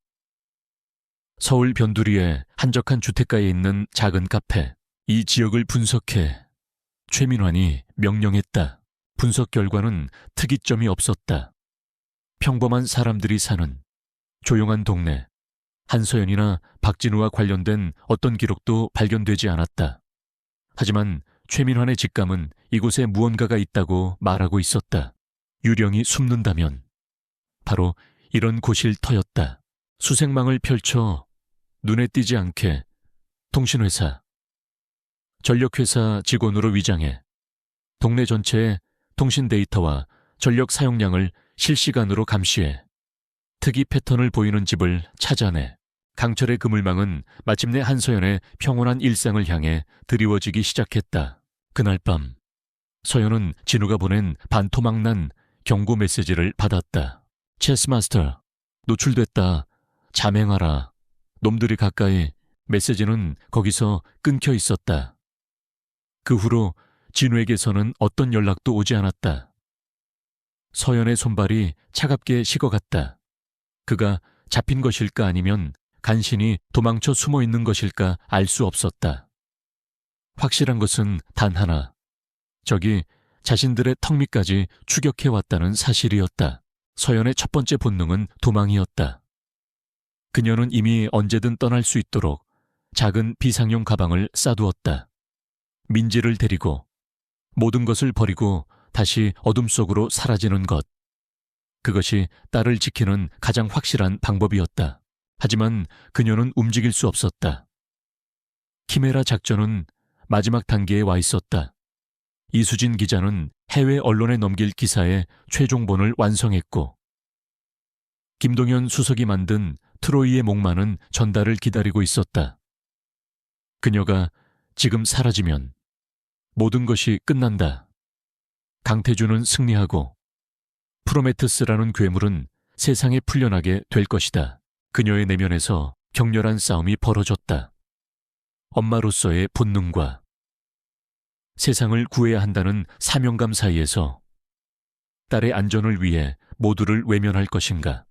서울 변두리의 한적한 주택가에 있는 작은 카페. 이 지역을 분석해. 최민환이 명령했다. 분석 결과는 특이점이 없었다. 평범한 사람들이 사는 조용한 동네. 한서연이나 박진우와 관련된 어떤 기록도 발견되지 않았다. 하지만 최민환의 직감은 이곳에 무언가가 있다고 말하고 있었다. 유령이 숨는다면 바로 이런 곳일 터였다. 수색망을 펼쳐 눈에 띄지 않게 통신회사, 전력회사 직원으로 위장해 동네 전체의 통신 데이터와 전력 사용량을 실시간으로 감시해 특이 패턴을 보이는 집을 찾아내. 강철의 그물망은 마침내 한서연의 평온한 일상을 향해 드리워지기 시작했다. 그날 밤 서연은 진우가 보낸 반토막난 경고 메시지를 받았다. 체스마스터, 노출됐다. 자맹하라. 놈들이 가까이. 메시지는 거기서 끊겨 있었다. 그 후로 진우에게서는 어떤 연락도 오지 않았다. 서연의 손발이 차갑게 식어갔다. 그가 잡힌 것일까 아니면 간신히 도망쳐 숨어 있는 것일까 알 수 없었다. 확실한 것은 단 하나. 적이 자신들의 턱 밑까지 추격해왔다는 사실이었다. 서연의 첫 번째 본능은 도망이었다. 그녀는 이미 언제든 떠날 수 있도록 작은 비상용 가방을 싸두었다. 민지를 데리고 모든 것을 버리고 다시 어둠 속으로 사라지는 것. 그것이 딸을 지키는 가장 확실한 방법이었다. 하지만 그녀는 움직일 수 없었다. 키메라 작전은 마지막 단계에 와 있었다. 이수진 기자는 해외 언론에 넘길 기사의 최종본을 완성했고 김동연 수석이 만든 트로이의 목마는 전달을 기다리고 있었다. 그녀가 지금 사라지면 모든 것이 끝난다. 강태주는 승리하고 프로메테스라는 괴물은 세상에 풀려나게 될 것이다. 그녀의 내면에서 격렬한 싸움이 벌어졌다. 엄마로서의 본능과 세상을 구해야 한다는 사명감 사이에서 딸의 안전을 위해 모두를 외면할 것인가?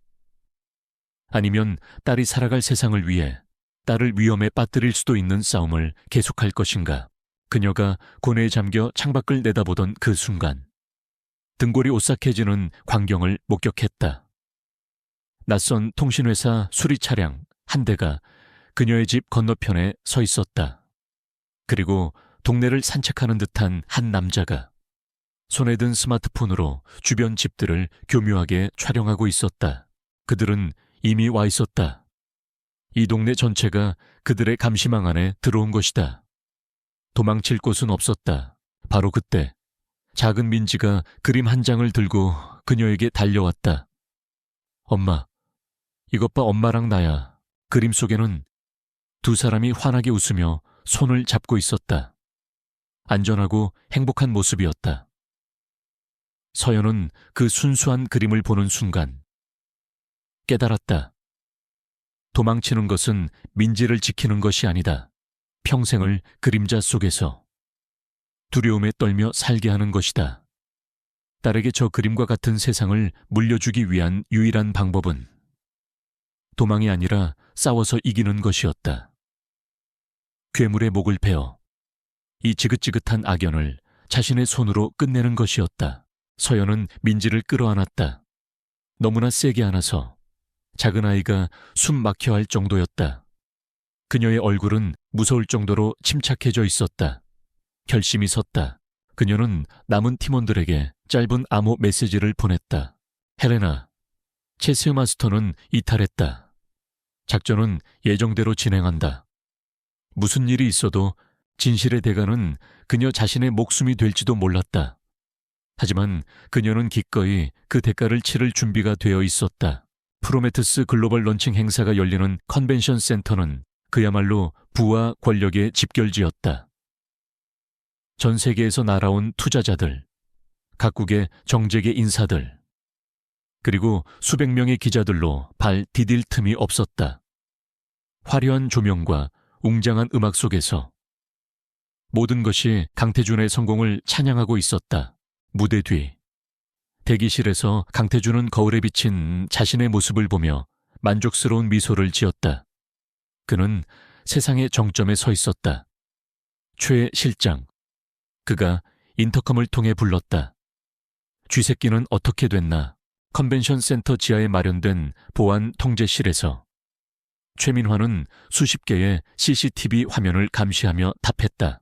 아니면 딸이 살아갈 세상을 위해 딸을 위험에 빠뜨릴 수도 있는 싸움을 계속할 것인가? 그녀가 고뇌에 잠겨 창밖을 내다보던 그 순간 등골이 오싹해지는 광경을 목격했다. 낯선 통신회사 수리 차량 한 대가 그녀의 집 건너편에 서 있었다. 그리고 동네를 산책하는 듯한 한 남자가 손에 든 스마트폰으로 주변 집들을 교묘하게 촬영하고 있었다. 그들은 이미 와 있었다. 이 동네 전체가 그들의 감시망 안에 들어온 것이다. 도망칠 곳은 없었다. 바로 그때 작은 민지가 그림 한 장을 들고 그녀에게 달려왔다. 엄마, 이것 봐, 엄마랑 나야. 그림 속에는 두 사람이 환하게 웃으며 손을 잡고 있었다. 안전하고 행복한 모습이었다. 서연은 그 순수한 그림을 보는 순간 깨달았다. 도망치는 것은 민지를 지키는 것이 아니다. 평생을 그림자 속에서 두려움에 떨며 살게 하는 것이다. 딸에게 저 그림과 같은 세상을 물려주기 위한 유일한 방법은 도망이 아니라 싸워서 이기는 것이었다. 괴물의 목을 베어 이 지긋지긋한 악연을 자신의 손으로 끝내는 것이었다. 서연은 민지를 끌어안았다. 너무나 세게 안아서 작은 아이가 숨 막혀 할 정도였다. 그녀의 얼굴은 무서울 정도로 침착해져 있었다. 결심이 섰다. 그녀는 남은 팀원들에게 짧은 암호 메시지를 보냈다. 헬레나, 체스 마스터는 이탈했다. 작전은 예정대로 진행한다. 무슨 일이 있어도 진실의 대가는 그녀 자신의 목숨이 될지도 몰랐다. 하지만 그녀는 기꺼이 그 대가를 치를 준비가 되어 있었다. 프로메테스 글로벌 런칭 행사가 열리는 컨벤션 센터는 그야말로 부와 권력의 집결지였다. 전 세계에서 날아온 투자자들, 각국의 정재계 인사들, 그리고 수백 명의 기자들로 발 디딜 틈이 없었다. 화려한 조명과 웅장한 음악 속에서 모든 것이 강태준의 성공을 찬양하고 있었다. 무대 뒤 대기실에서 강태준은 거울에 비친 자신의 모습을 보며 만족스러운 미소를 지었다. 그는 세상의 정점에 서 있었다. 최 실장. 그가 인터컴을 통해 불렀다. 쥐새끼는 어떻게 됐나? 컨벤션 센터 지하에 마련된 보안 통제실에서 최민화는 수십 개의 CCTV 화면을 감시하며 답했다.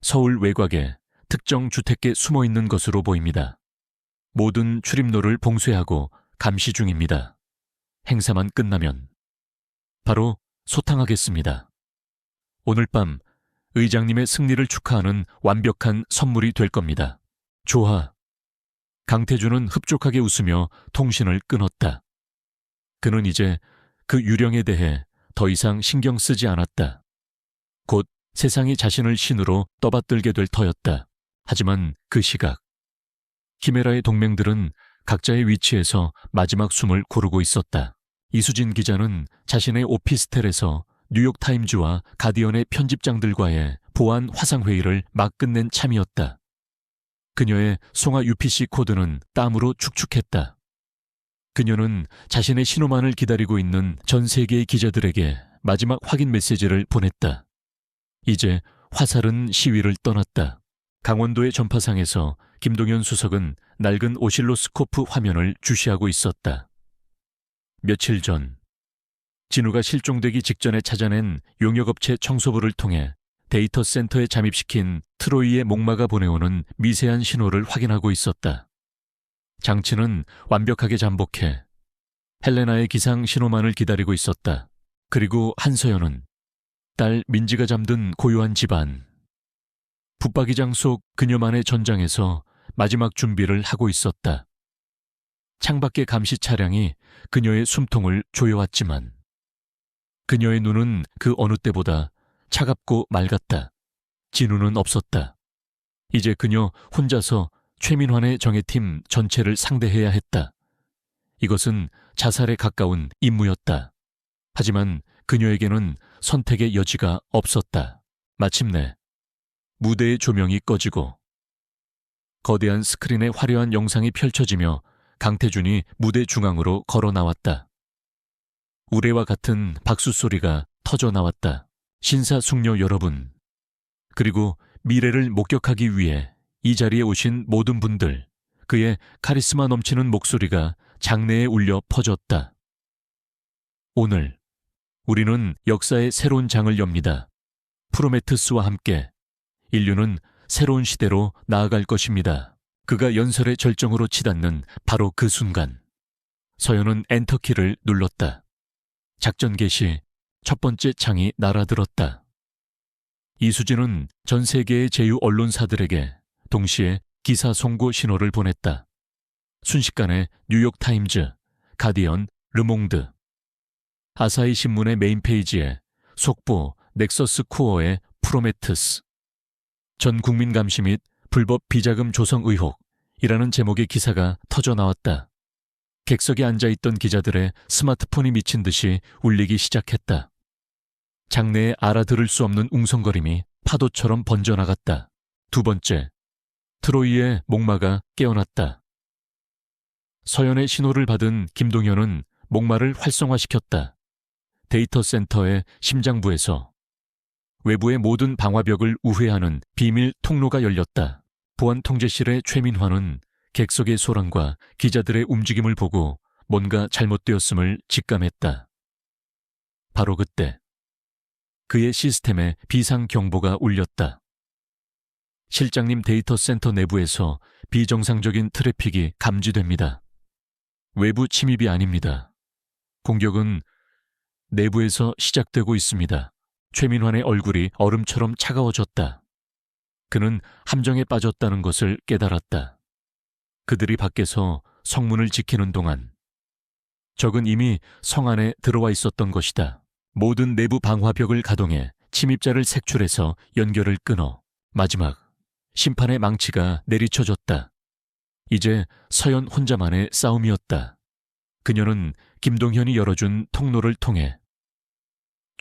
서울 외곽에 특정 주택에 숨어 있는 것으로 보입니다. 모든 출입로를 봉쇄하고 감시 중입니다. 행사만 끝나면 바로 소탕하겠습니다. 오늘 밤 의장님의 승리를 축하하는 완벽한 선물이 될 겁니다. 좋아. 강태준은 흡족하게 웃으며 통신을 끊었다. 그는 이제 그 유령에 대해 더 이상 신경 쓰지 않았다. 곧 세상이 자신을 신으로 떠받들게 될 터였다. 하지만 그 시각, 키메라의 동맹들은 각자의 위치에서 마지막 숨을 고르고 있었다. 이수진 기자는 자신의 오피스텔에서 뉴욕타임즈와 가디언의 편집장들과의 보안 화상회의를 막 끝낸 참이었다. 그녀의 송화 UPC 코드는 땀으로 축축했다. 그녀는 자신의 신호만을 기다리고 있는 전 세계의 기자들에게 마지막 확인 메시지를 보냈다. 이제 화살은 시위를 떠났다. 강원도의 전파상에서 김동연 수석은 낡은 오실로스코프 화면을 주시하고 있었다. 며칠 전 진우가 실종되기 직전에 찾아낸 용역업체 청소부를 통해 데이터 센터에 잠입시킨 트로이의 목마가 보내오는 미세한 신호를 확인하고 있었다. 장치는 완벽하게 잠복해 헬레나의 기상 신호만을 기다리고 있었다. 그리고 한서연은 딸 민지가 잠든 고요한 집안, 붙박이장 속 그녀만의 전장에서 마지막 준비를 하고 있었다. 창밖의 감시 차량이 그녀의 숨통을 조여왔지만 그녀의 눈은 그 어느 때보다 차갑고 맑았다. 진우는 없었다. 이제 그녀 혼자서 최민환의 정예팀 전체를 상대해야 했다. 이것은 자살에 가까운 임무였다. 하지만 그녀에게는 선택의 여지가 없었다. 마침내 무대의 조명이 꺼지고 거대한 스크린에 화려한 영상이 펼쳐지며 강태준이 무대 중앙으로 걸어 나왔다. 우레와 같은 박수 소리가 터져 나왔다. 신사숙녀 여러분, 그리고 미래를 목격하기 위해 이 자리에 오신 모든 분들, 그의 카리스마 넘치는 목소리가 장내에 울려 퍼졌다. 오늘 우리는 역사의 새로운 장을 엽니다. 프로메테스와 함께 인류는 새로운 시대로 나아갈 것입니다. 그가 연설의 절정으로 치닫는 바로 그 순간, 서연은 엔터키를 눌렀다. 작전 개시 첫 번째 창이 날아들었다. 이수진은 전 세계의 제휴 언론사들에게 동시에 기사 송고 신호를 보냈다. 순식간에 뉴욕타임즈, 가디언, 르몽드, 아사히 신문의 메인 페이지에 속보 넥서스 코어의 프로메테스, 전 국민 감시 및 불법 비자금 조성 의혹이라는 제목의 기사가 터져 나왔다. 객석에 앉아있던 기자들의 스마트폰이 미친 듯이 울리기 시작했다. 장내에 알아들을 수 없는 웅성거림이 파도처럼 번져나갔다. 두 번째, 트로이의 목마가 깨어났다. 서연의 신호를 받은 김동현은 목마를 활성화시켰다. 데이터 센터의 심장부에서 외부의 모든 방화벽을 우회하는 비밀 통로가 열렸다. 보안 통제실의 최민화는 객석의 소란과 기자들의 움직임을 보고 뭔가 잘못되었음을 직감했다. 바로 그때 그의 시스템에 비상 경보가 울렸다. 실장님 데이터 센터 내부에서 비정상적인 트래픽이 감지됩니다. 외부 침입이 아닙니다. 공격은 내부에서 시작되고 있습니다. 최민환의 얼굴이 얼음처럼 차가워졌다. 그는 함정에 빠졌다는 것을 깨달았다. 그들이 밖에서 성문을 지키는 동안 적은 이미 성 안에 들어와 있었던 것이다. 모든 내부 방화벽을 가동해 침입자를 색출해서 연결을 끊어 마지막 심판의 망치가 내리쳐졌다. 이제 서연 혼자만의 싸움이었다. 그녀는 김동현이 열어준 통로를 통해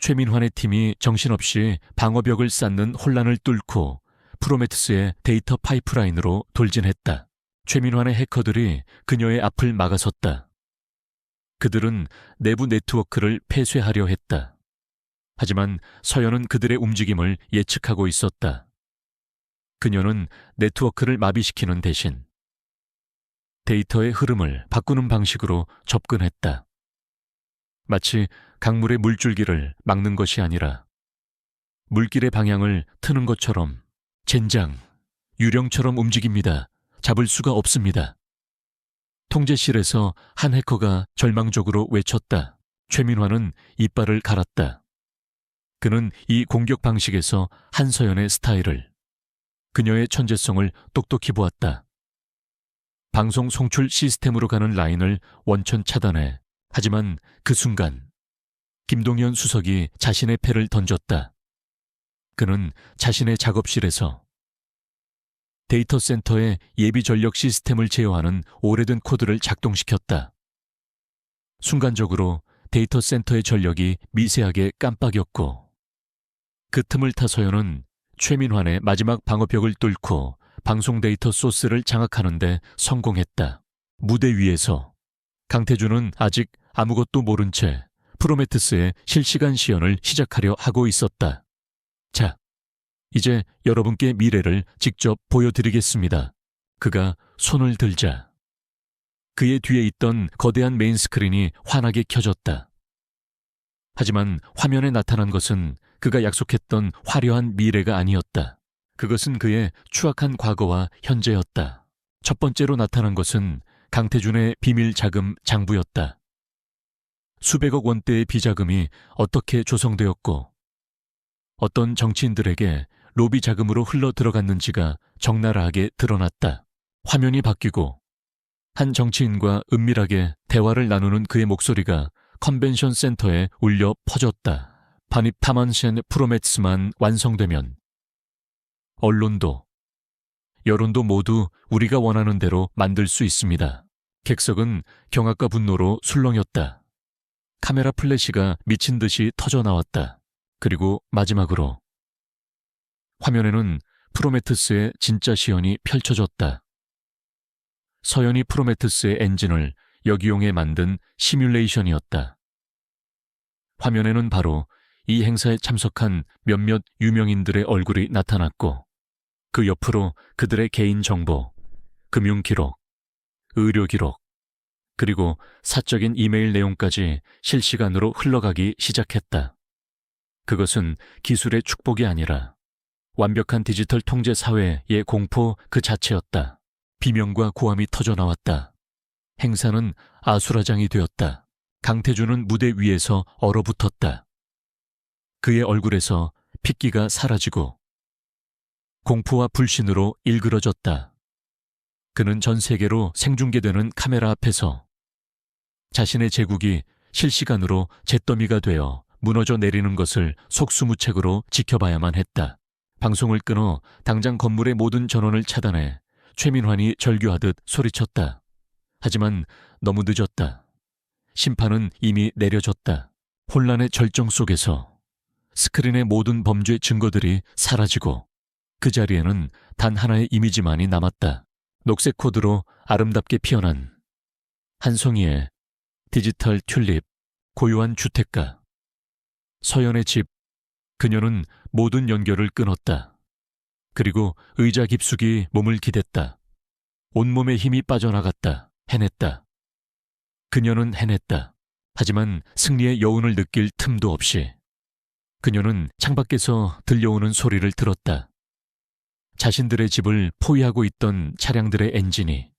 최민환의 팀이 정신없이 방어벽을 쌓는 혼란을 뚫고 프로메테스의 데이터 파이프라인으로 돌진했다. 최민환의 해커들이 그녀의 앞을 막아섰다. 그들은 내부 네트워크를 폐쇄하려 했다. 하지만 서연은 그들의 움직임을 예측하고 있었다. 그녀는 네트워크를 마비시키는 대신 데이터의 흐름을 바꾸는 방식으로 접근했다. 마치 강물의 물줄기를 막는 것이 아니라 물길의 방향을 트는 것처럼 젠장, 유령처럼 움직입니다. 잡을 수가 없습니다. 통제실에서 한 해커가 절망적으로 외쳤다. 최민환은 이빨을 갈았다. 그는 이 공격 방식에서 한서연의 스타일을, 그녀의 천재성을 똑똑히 보았다. 방송 송출 시스템으로 가는 라인을 원천 차단해. 하지만 그 순간 김동현 수석이 자신의 패를 던졌다. 그는 자신의 작업실에서 데이터 센터의 예비 전력 시스템을 제어하는 오래된 코드를 작동시켰다. 순간적으로 데이터 센터의 전력이 미세하게 깜빡였고 그 틈을 타 서연은 최민환의 마지막 방어벽을 뚫고 방송 데이터 소스를 장악하는 데 성공했다. 무대 위에서 강태준은 아직 아무것도 모른 채 프로메테스의 실시간 시연을 시작하려 하고 있었다. 자, 이제 여러분께 미래를 직접 보여드리겠습니다. 그가 손을 들자 그의 뒤에 있던 거대한 메인 스크린이 환하게 켜졌다. 하지만 화면에 나타난 것은 그가 약속했던 화려한 미래가 아니었다. 그것은 그의 추악한 과거와 현재였다. 첫 번째로 나타난 것은 강태준의 비밀 자금 장부였다. 수백억 원대의 비자금이 어떻게 조성되었고 어떤 정치인들에게 로비 자금으로 흘러 들어갔는지가 적나라하게 드러났다. 화면이 바뀌고 한 정치인과 은밀하게 대화를 나누는 그의 목소리가 컨벤션 센터에 울려 퍼졌다. 반입 타만셴 프로메테스만 완성되면 언론도, 여론도 모두 우리가 원하는 대로 만들 수 있습니다. 객석은 경악과 분노로 술렁였다. 카메라 플래시가 미친 듯이 터져 나왔다. 그리고 마지막으로 화면에는 프로메테스의 진짜 시연이 펼쳐졌다. 서연이 프로메테스의 엔진을 역이용해 만든 시뮬레이션이었다. 화면에는 바로 이 행사에 참석한 몇몇 유명인들의 얼굴이 나타났고 그 옆으로 그들의 개인 정보, 금융 기록, 의료 기록, 그리고 사적인 이메일 내용까지 실시간으로 흘러가기 시작했다. 그것은 기술의 축복이 아니라 완벽한 디지털 통제 사회의 공포 그 자체였다. 비명과 고함이 터져 나왔다. 행사는 아수라장이 되었다. 강태준은 무대 위에서 얼어붙었다. 그의 얼굴에서 핏기가 사라지고 공포와 불신으로 일그러졌다. 그는 전 세계로 생중계되는 카메라 앞에서 자신의 제국이 실시간으로 잿더미가 되어 무너져 내리는 것을 속수무책으로 지켜봐야만 했다. 방송을 끊어 당장 건물의 모든 전원을 차단해 최민환이 절규하듯 소리쳤다. 하지만 너무 늦었다. 심판은 이미 내려졌다. 혼란의 절정 속에서 스크린의 모든 범죄 증거들이 사라지고 그 자리에는 단 하나의 이미지만이 남았다. 녹색 코드로 아름답게 피어난 한 송이의 디지털 튤립, 고요한 주택가. 서연의 집, 그녀는 모든 연결을 끊었다. 그리고 의자 깊숙이 몸을 기댔다. 온몸에 힘이 빠져나갔다. 해냈다. 그녀는 해냈다. 하지만 승리의 여운을 느낄 틈도 없이 그녀는 창밖에서 들려오는 소리를 들었다. 자신들의 집을 포위하고 있던 차량들의 엔진이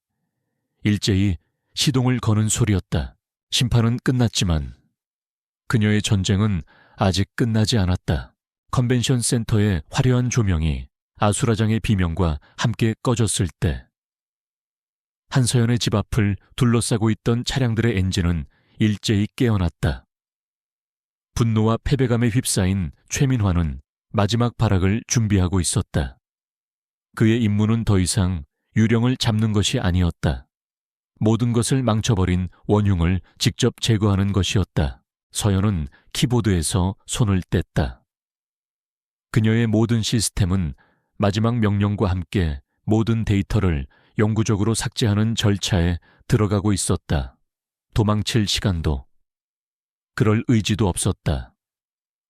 일제히 시동을 거는 소리였다. 심판은 끝났지만 그녀의 전쟁은 아직 끝나지 않았다. 컨벤션 센터의 화려한 조명이 아수라장의 비명과 함께 꺼졌을 때 한서연의 집 앞을 둘러싸고 있던 차량들의 엔진은 일제히 깨어났다. 분노와 패배감에 휩싸인 최민환은 마지막 발악을 준비하고 있었다. 그의 임무는 더 이상 유령을 잡는 것이 아니었다. 모든 것을 망쳐버린 원흉을 직접 제거하는 것이었다. 서연은 키보드에서 손을 뗐다. 그녀의 모든 시스템은 마지막 명령과 함께 모든 데이터를 영구적으로 삭제하는 절차에 들어가고 있었다. 도망칠 시간도, 그럴 의지도 없었다.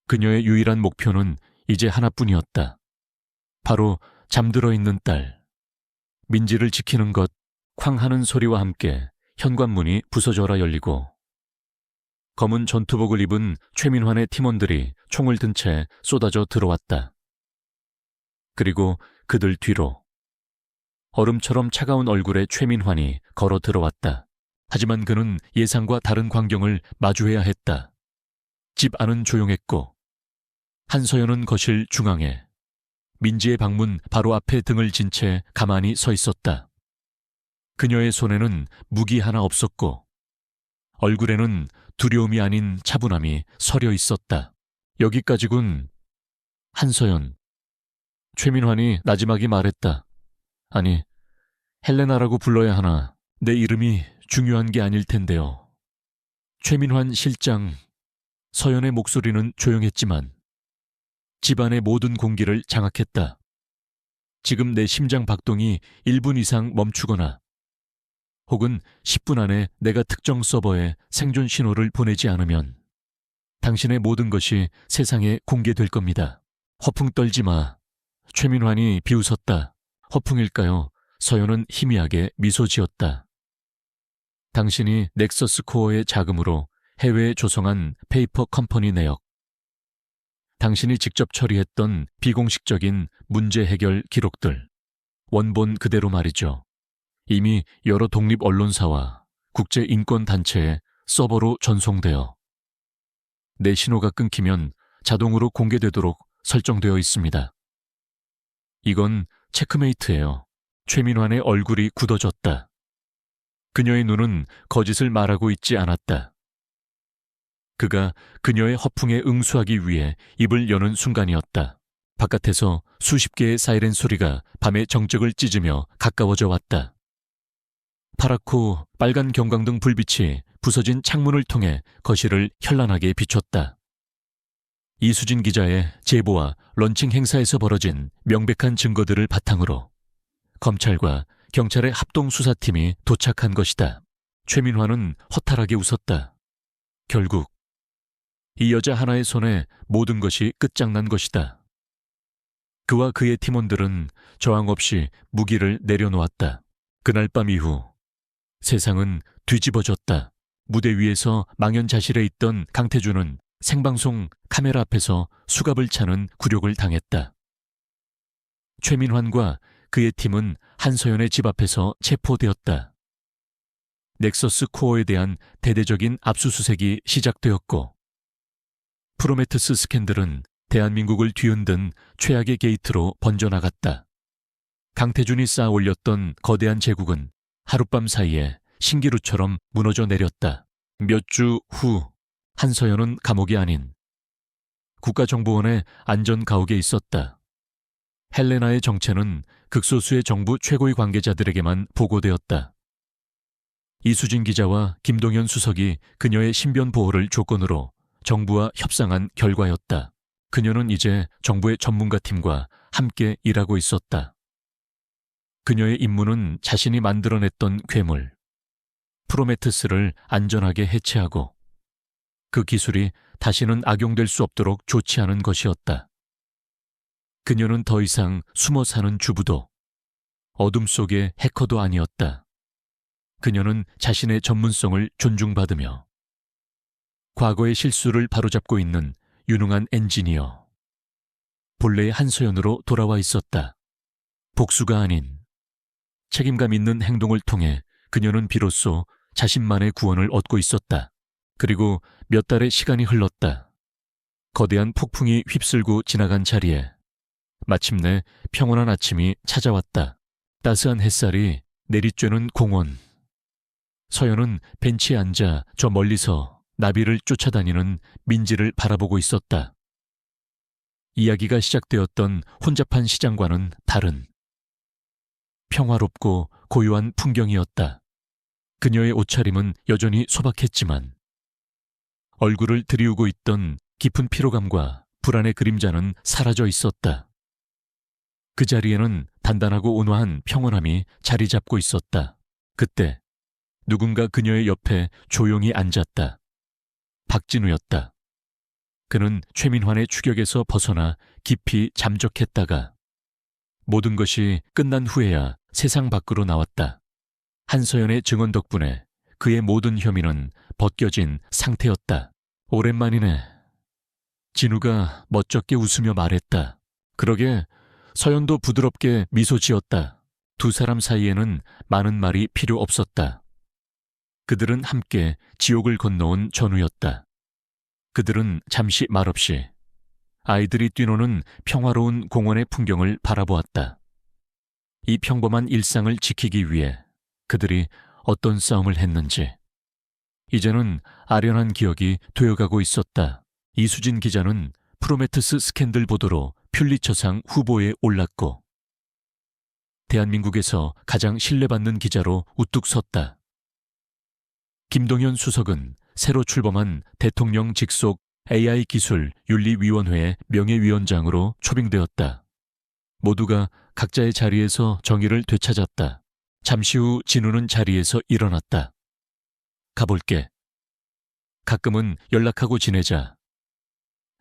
그녀의 유일한 목표는 이제 하나뿐이었다. 바로 잠들어 있는 딸. 민지를 지키는 것. 쾅 하는 소리와 함께 현관문이 부서져라 열리고 검은 전투복을 입은 최민환의 팀원들이 총을 든 채 쏟아져 들어왔다. 그리고 그들 뒤로 얼음처럼 차가운 얼굴의 최민환이 걸어 들어왔다. 하지만 그는 예상과 다른 광경을 마주해야 했다. 집 안은 조용했고 한서연은 거실 중앙에 민지의 방문 바로 앞에 등을 진 채 가만히 서 있었다. 그녀의 손에는 무기 하나 없었고 얼굴에는 두려움이 아닌 차분함이 서려 있었다. 여기까지군. 한서연. 최민환이 나지막이 말했다. 아니, 헬레나라고 불러야 하나. 내 이름이 중요한 게 아닐 텐데요. 최민환 실장. 서연의 목소리는 조용했지만 집안의 모든 공기를 장악했다. 지금 내 심장 박동이 1분 이상 멈추거나 혹은 10분 안에 내가 특정 서버에 생존 신호를 보내지 않으면 당신의 모든 것이 세상에 공개될 겁니다. 허풍 떨지 마. 최민환이 비웃었다. 허풍일까요? 서연은 희미하게 미소 지었다. 당신이 넥서스 코어의 자금으로 해외에 조성한 페이퍼 컴퍼니 내역, 당신이 직접 처리했던 비공식적인 문제 해결 기록들, 원본 그대로 말이죠. 이미 여러 독립 언론사와 국제인권단체에 서버로 전송되어 내 신호가 끊기면 자동으로 공개되도록 설정되어 있습니다. 이건 체크메이트예요. 최민환의 얼굴이 굳어졌다. 그녀의 눈은 거짓을 말하고 있지 않았다. 그가 그녀의 허풍에 응수하기 위해 입을 여는 순간이었다. 바깥에서 수십 개의 사이렌 소리가 밤의 정적을 찢으며 가까워져 왔다. 파랗고 빨간 경광등 불빛이 부서진 창문을 통해 거실을 현란하게 비췄다. 이수진 기자의 제보와 런칭 행사에서 벌어진 명백한 증거들을 바탕으로 검찰과 경찰의 합동수사팀이 도착한 것이다. 최민환은 허탈하게 웃었다. 결국 이 여자 하나의 손에 모든 것이 끝장난 것이다. 그와 그의 팀원들은 저항 없이 무기를 내려놓았다. 그날 밤 이후 세상은 뒤집어졌다. 무대 위에서 망연자실해 있던 강태준은 생방송 카메라 앞에서 수갑을 차는 굴욕을 당했다. 최민환과 그의 팀은 한서연의 집 앞에서 체포되었다. 넥서스 코어에 대한 대대적인 압수수색이 시작되었고 프로메테스 스캔들은 대한민국을 뒤흔든 최악의 게이트로 번져나갔다. 강태준이 쌓아 올렸던 거대한 제국은 하룻밤 사이에 신기루처럼 무너져 내렸다. 몇 주 후 한서연은 감옥이 아닌 국가정보원의 안전가옥에 있었다. 헬레나의 정체는 극소수의 정부 최고위 관계자들에게만 보고되었다. 이수진 기자와 김동연 수석이 그녀의 신변 보호를 조건으로 정부와 협상한 결과였다. 그녀는 이제 정부의 전문가팀과 함께 일하고 있었다. 그녀의 임무는 자신이 만들어냈던 괴물, 프로메테스를 안전하게 해체하고 그 기술이 다시는 악용될 수 없도록 조치하는 것이었다. 그녀는 더 이상 숨어 사는 주부도 어둠 속의 해커도 아니었다. 그녀는 자신의 전문성을 존중받으며 과거의 실수를 바로잡고 있는 유능한 엔지니어, 본래의 한서연으로 돌아와 있었다. 복수가 아닌 책임감 있는 행동을 통해 그녀는 비로소 자신만의 구원을 얻고 있었다. 그리고 몇 달의 시간이 흘렀다. 거대한 폭풍이 휩쓸고 지나간 자리에 마침내 평온한 아침이 찾아왔다. 따스한 햇살이 내리쬐는 공원. 서연은 벤치에 앉아 저 멀리서 나비를 쫓아다니는 민지를 바라보고 있었다. 이야기가 시작되었던 혼잡한 시장과는 다른 평화롭고 고요한 풍경이었다. 그녀의 옷차림은 여전히 소박했지만 얼굴을 들이우고 있던 깊은 피로감과 불안의 그림자는 사라져 있었다. 그 자리에는 단단하고 온화한 평온함이 자리 잡고 있었다. 그때 누군가 그녀의 옆에 조용히 앉았다. 박진우였다. 그는 최민환의 추격에서 벗어나 깊이 잠적했다가 모든 것이 끝난 후에야 세상 밖으로 나왔다. 한서연의 증언 덕분에 그의 모든 혐의는 벗겨진 상태였다. 오랜만이네. 진우가 멋쩍게 웃으며 말했다. 그러게 서연도 부드럽게 미소 지었다. 두 사람 사이에는 많은 말이 필요 없었다. 그들은 함께 지옥을 건너온 전우였다. 그들은 잠시 말없이 아이들이 뛰노는 평화로운 공원의 풍경을 바라보았다. 이 평범한 일상을 지키기 위해 그들이 어떤 싸움을 했는지 이제는 아련한 기억이 되어가고 있었다. 이수진 기자는 프로메테스 스캔들 보도로 퓰리처상 후보에 올랐고 대한민국에서 가장 신뢰받는 기자로 우뚝 섰다. 김동연 수석은 새로 출범한 대통령 직속 AI 기술 윤리위원회의 명예위원장으로 초빙되었다. 모두가 각자의 자리에서 정의를 되찾았다. 잠시 후 진우는 자리에서 일어났다. 가볼게. 가끔은 연락하고 지내자.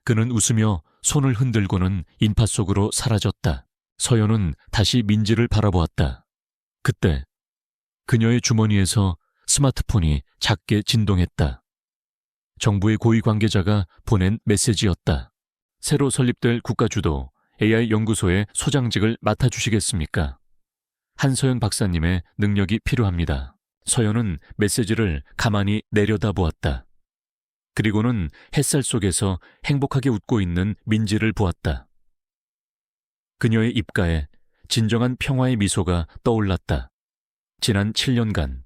그는 웃으며 손을 흔들고는 인파 속으로 사라졌다. 서연은 다시 민지를 바라보았다. 그때 그녀의 주머니에서 스마트폰이 작게 진동했다. 정부의 고위 관계자가 보낸 메시지였다. 새로 설립될 국가주도 AI 연구소의 소장직을 맡아주시겠습니까? 한서연 박사님의 능력이 필요합니다. 서연은 메시지를 가만히 내려다보았다. 그리고는 햇살 속에서 행복하게 웃고 있는 민지를 보았다. 그녀의 입가에 진정한 평화의 미소가 떠올랐다. 지난 7년간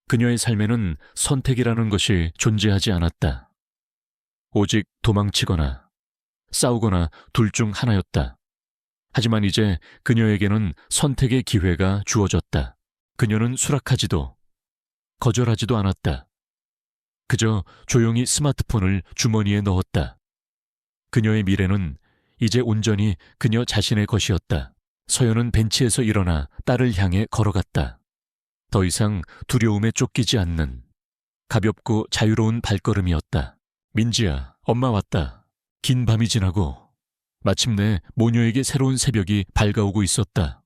그녀의 삶에는 선택이라는 것이 존재하지 않았다. 오직 도망치거나 싸우거나 둘 중 하나였다. 하지만 이제 그녀에게는 선택의 기회가 주어졌다. 그녀는 수락하지도 거절하지도 않았다. 그저 조용히 스마트폰을 주머니에 넣었다. 그녀의 미래는 이제 온전히 그녀 자신의 것이었다. 서연은 벤치에서 일어나 딸을 향해 걸어갔다. 더 이상 두려움에 쫓기지 않는 가볍고 자유로운 발걸음이었다. 민지야, 엄마 왔다. 긴 밤이 지나고 마침내 모녀에게 새로운 새벽이 밝아오고 있었다.